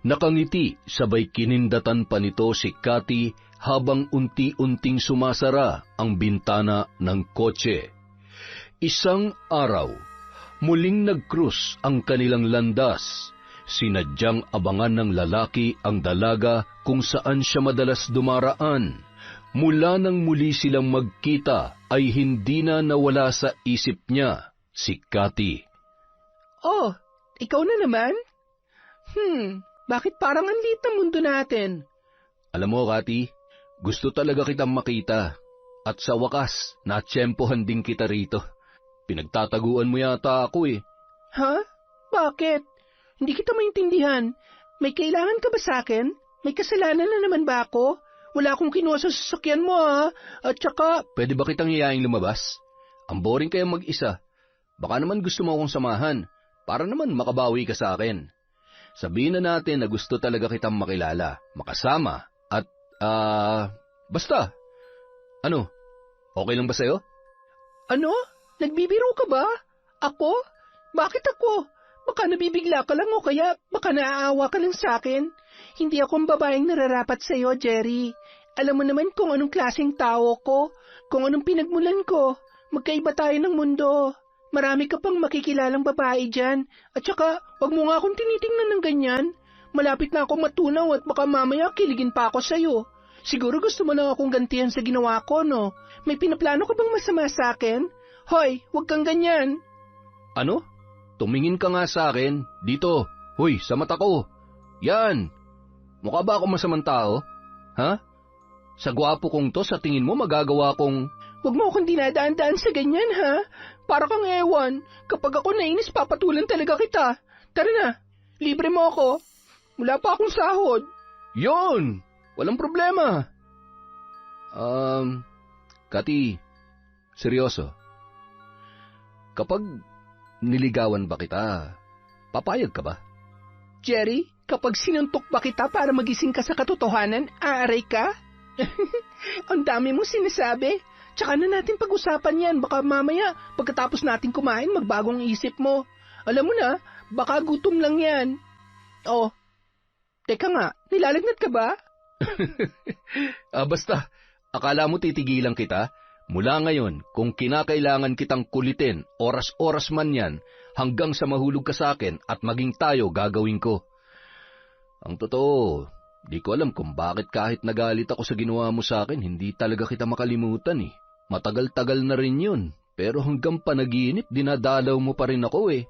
Nakangiti sabay kinindatan pa nito si Cathy habang unti-unting sumasara ang bintana ng kotse. Isang araw, muling nagkrus ang kanilang landas. Sinadyang abangan ng lalaki ang dalaga kung saan siya madalas dumaraan. Mula nang muli silang magkita ay hindi na nawala sa isip niya si Cathy. Oh, ikaw na naman? Bakit parang ang liit ng mundo natin? Alam mo, Cathy, gusto talaga kitang makita. At sa wakas, natsyempohan din kita rito. Pinagtataguan mo yata ako eh. Ha? Bakit? Hindi kita maintindihan. May kailangan ka ba sa akin? May kasalanan na naman ba ako? Wala akong kinuha sa sasakyan mo ha. At saka... Pwede ba kitang iyaing lumabas? Ang boring kayang mag-isa. Baka naman gusto mo akong samahan. Para naman makabawi ka sa akin. Sabihin na natin na gusto talaga kitang makilala, makasama, at, basta. Ano? Okay lang ba sa'yo? Ano? Nagbibiro ka ba? Ako? Bakit ako? Baka nabibigla ka lang o kaya baka naaawa ka lang sa akin. Hindi ako ang babaeng nararapat sa'yo, Jerry. Alam mo naman kung anong klaseng tao ko, kung anong pinagmulan ko. Magkaiba tayo ng mundo. Marami ka pang makikilalang babae dyan. At saka, wag mo nga akong tinitingnan ng ganyan. Malapit na akong matunaw at baka mamaya kiligin pa ako sa'yo. Siguro gusto mo lang akong gantihan sa ginawa ko, no? May pinaplano ka bang masama sa akin? Hoy, wag kang ganyan. Ano? Tumingin ka nga sa akin. Dito. Hoy, sa mata ko. Yan. Mukha ba ako masamang tao? Ha? Sa gwapo kong to, sa tingin mo magagawa kong... Huwag mo akong dinadaan-daan sa ganyan, ha? Para kang ewan. Kapag ako nainis, papatulan talaga kita. Tara na, libre mo ako. Wala pa akong sahod. Yon! Walang problema. Kati, seryoso. Kapag niligawan ba kita, papayag ka ba? Jerry, kapag sinuntok ba kita para magising ka sa katotohanan, aaray ka? Ang dami mong sinasabi. Tsaka na natin pag-usapan yan. Baka mamaya, pagkatapos natin kumain, magbagong isip mo. Alam mo na, baka gutom lang yan. Oh, teka nga, nilalagnat ka ba? Basta, akala mo titigilan kita? Mula ngayon, kung kinakailangan kitang kulitin, oras-oras man yan, hanggang sa mahulog ka sa akin at maging tayo gagawin ko. Ang totoo, di ko alam kung bakit kahit nagalit ako sa ginawa mo sa akin, hindi talaga kita makalimutan eh. Matagal-tagal na rin yun, pero hanggang panaginip, dinadalaw mo pa rin ako eh.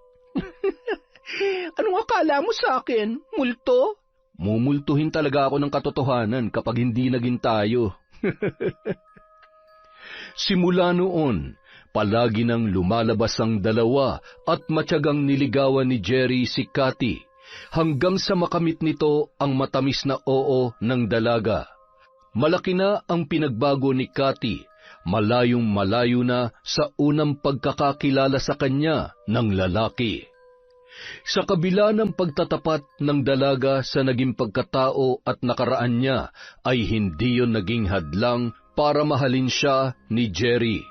Anong akala mo sa akin? Multo? Mumultuhin talaga ako ng katotohanan kapag hindi naging tayo. Simula noon, palagi nang lumalabas ang dalawa at matyagang niligawan ni Jerry si Cathy, hanggang sa makamit nito ang matamis na oo ng dalaga. Malaki na ang pinagbago ni Cathy, malayong malayo na sa unang pagkakakilala sa kanya ng lalaki. Sa kabila ng pagtatapat ng dalaga sa naging pagkatao at nakaraan niya, ay hindi yon naging hadlang para mahalin siya ni Jerry.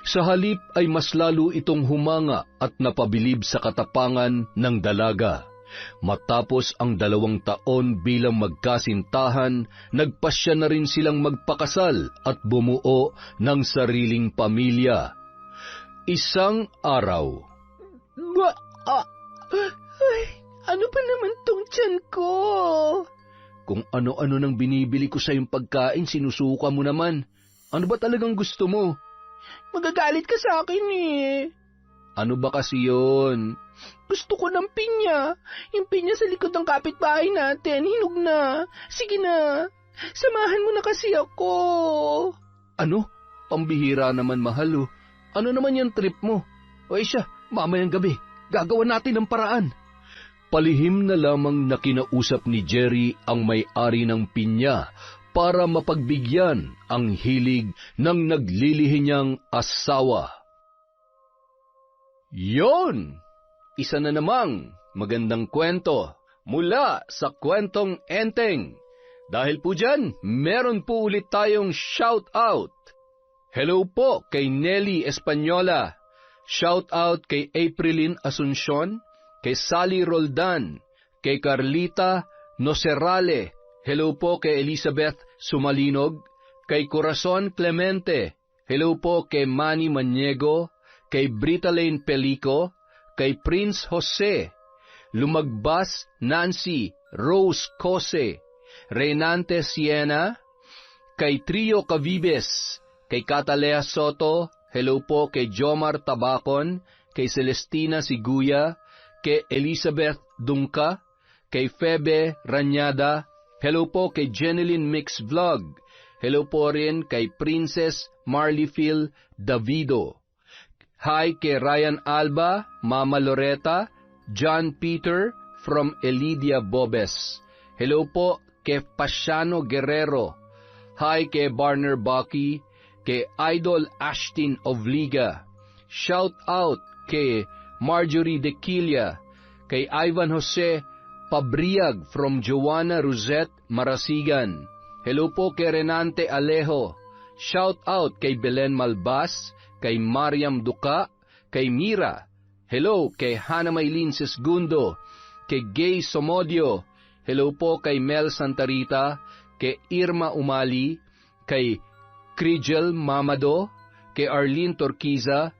Sa halip ay mas lalo itong humanga at napabilib sa katapangan ng dalaga. Matapos ang 2 taon bilang magkasintahan, nagpasya na rin silang magpakasal at bumuo ng sariling pamilya. Isang araw. Ay, ano ba naman tong tiyan ko? Kung ano-ano nang binibili ko sa iyong pagkain, sinusuka mo naman. Ano ba talagang gusto mo? Magagalit ka sa akin eh. Ano ba kasi yun? Gusto ko ng pinya. Yung pinya sa likod ng kapitbahay natin, hinog na. Sige na, samahan mo na kasi ako. Ano? Pambihira naman, mahal. Ano naman yung trip mo? O siya, mamayang gabi, gagawa natin ng paraan. Palihim na lamang na kinausap ni Jerry ang may-ari ng pinya para mapagbigyan ang hilig ng naglilihi niyang asawa. Yon! Isa na namang magandang kwento mula sa Kwentong Enteng. Dahil po dyan, meron po ulit tayong shout-out. Hello po kay Nelly Española. Shout-out kay Aprilin Asuncion, kay Sally Roldan, kay Carlita Nocerale. Hello po kay Elizabeth Sumalinog, kay Corazon Clemente. Hello po kay Manny Maniego, kay Brita Lane Pelico, kay Prince Jose, Lumagbas Nancy Rose Cose, Reynante Siena, kay Trio Cavibes, kay Catalea Soto. Hello po kay Jomar Tabacon, kay Celestina Siguya, kay Elizabeth Dungka, kay Febe Ranyada. Hello po kay Jeneline Mix Vlog. Hello po rin kay Princess Marleyphil Davido. Hi kay Ryan Alba, Mama Loretta, John Peter from Elidia Bobes. Hello po kay Pasiano Guerrero. Hi kay Barner Bucky, kay Idol Ashtin of Liga. Shout out kay Marjorie Dequilia, kay Ivan Jose Pabriag from Joanna Rosette Marasigan. Hello po kay Renante Alejo. Shout out kay Belen Malbas, kay Mariam Duca, kay Mira. Hello kay Hana Maylin Sesgundo, kay Gay Somodio. Hello po kay Mel Santarita, kay Irma Umali, kay Crijel Mamado, kay Arlene Torquiza.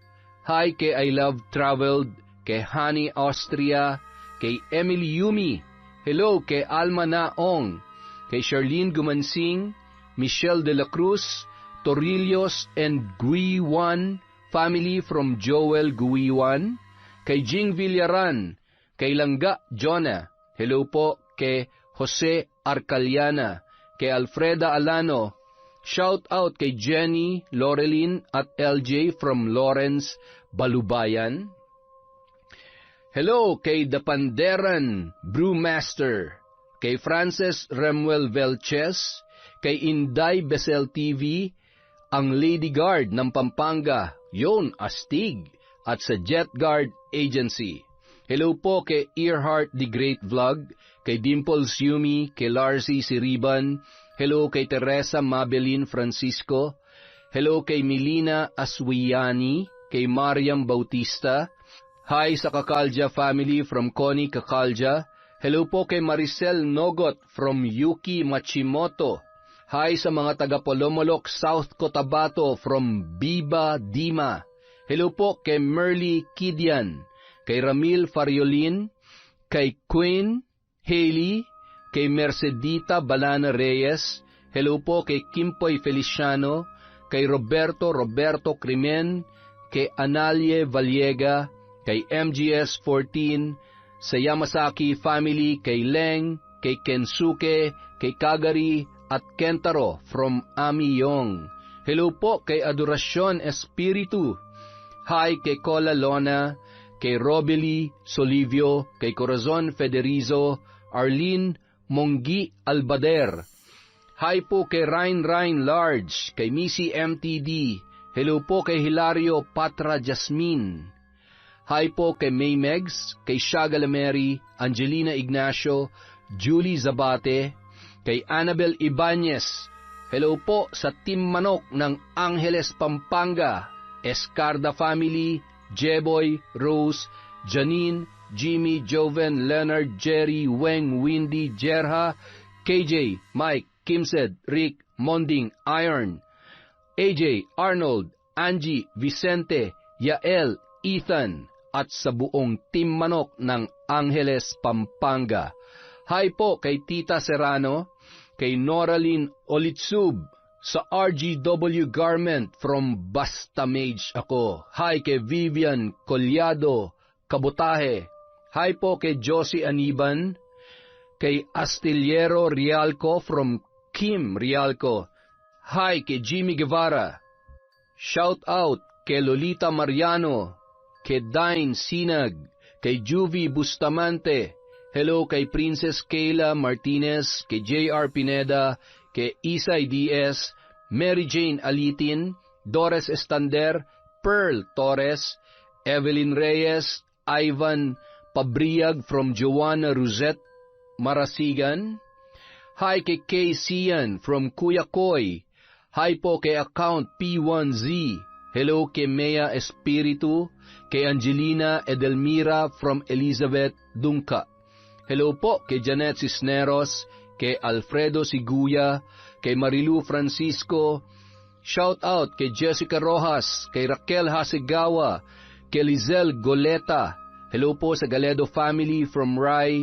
Hi kay I Love Traveled, kay Honey Austria, kay Emily Yumi. Hello kay Alma Naong, kay Charlene Gumansing, Michelle De La Cruz, Torillos and Guiwan family from Joel Guiwan, kay Jing Villaran, kay Langga Jonah. Hello po kay Jose Arcaliana, kay Alfreda Alano. Shout out kay Jenny, Laurelin at LJ from Lawrence, Balubayan. Hello kay Dapanderan Brewmaster, kay Frances Remuel Velches, kay Inday Besel TV, ang Lady Guard ng Pampanga, Yon Astig, at sa Jet Guard Agency. Hello po kay Earhart The Great Vlog, kay Dimples Yumi, kay Larcy Siriban. Hello kay Teresa Mabelin Francisco. Hello kay Milina Aswiani, kay Mariam Bautista. Hi sa Kakalja family from Connie Kakalja. Hello po kay Maricel Nogot from Yuki Machimoto. Hi sa mga taga Polomolok, South Cotabato from Biba Dima. Hello po kay Merly Kidian, kay Ramil Fariolin, kay Queen Haley, kay Mercedita Balana Reyes. Hello po kay Kimpoy Feliciano, kay Roberto Crimen, kay Analie Vallega, kay MGS 14, sa Yamasaki family, kay Leng, kay Kensuke, kay Kagari, at Kentaro from Ami Yong. Hello po kay Adoracion Espiritu. Hi kay Cola Lona, kay Robely Solivio, kay Corazon Federizo, Arlene Monggi Albader. Hi po kay Ryan Large, kay Missy MTD. Hello po kay Hilario Patra Jasmine. Hi po kay May Megs, kay Shagala Mary, Angelina Ignacio, Julie Zabate, kay Annabel Ibanez. Hello po sa Team Manok ng Angeles, Pampanga, Escarda Family, Jeboy, Rose, Janine, Jimmy, Joven, Leonard, Jerry, Weng, Windy, Jerha, KJ, Mike, Kimsed, Rick, Monding, Iron, AJ, Arnold, Angie, Vicente, Yael, Ethan, at sa buong Team Manok ng Angeles, Pampanga. Hi po kay Tita Serrano, kay Noraline Olitsub, sa RGW Garment from Bastamage ako. Hi kay Vivian Collado, Kabutahe. Hi po kay Josie Aniban, kay Astillero Rialco from Kim Rialco. Hi kay Jimmy Guevara. Shout out kay Lolita Mariano, kay Dine Sinag, kay Juvie Bustamante. Hello kay Princess Kayla Martinez, kay JR Pineda, kay Isay Diaz, Mary Jane Alitin, Doris Estander, Pearl Torres, Evelyn Reyes, Ivan Pabriag from Joanna Rosette Marasigan. Hi kay Kay Sian from Kuya Koy. Hi po kay Account P1Z. Hello kay Mea Espiritu, kay Angelina Edelmira from Elizabeth Dungka. Hello po kay Janet Cisneros, kay Alfredo Siguya, kay Marilu Francisco. Shout out kay Jessica Rojas, kay Raquel Hasegawa, kay Lizelle Goleta. Hello po sa Galedo family from Rai,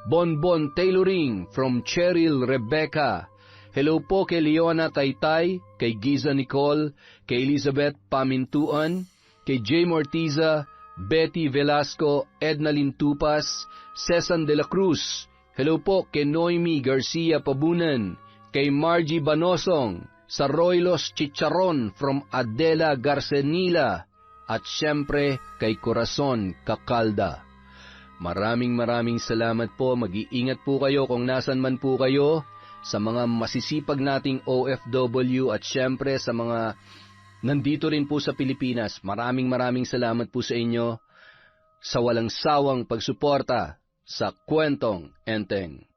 Bonbon Tailoring from Cheryl Rebecca. Hello po kay Leona Taytay, kay Giza Nicole, kay Elizabeth Pamintuan, kay Jay Mortiza, Betty Velasco, Edna Lintupas, Cesan de la Cruz. Hello po kay Noemi Garcia Pabunan, kay Margie Banosong, sa Roylos Chicharon from Adela Garcenila, at syempre kay Corazon Kakalda. Maraming salamat po. Mag-iingat po kayo kung nasan man po kayo, sa mga masisipag nating OFW at syempre sa mga nandito rin po sa Pilipinas. Maraming salamat po sa inyo sa walang sawang pagsuporta sa Kwentong Enteng.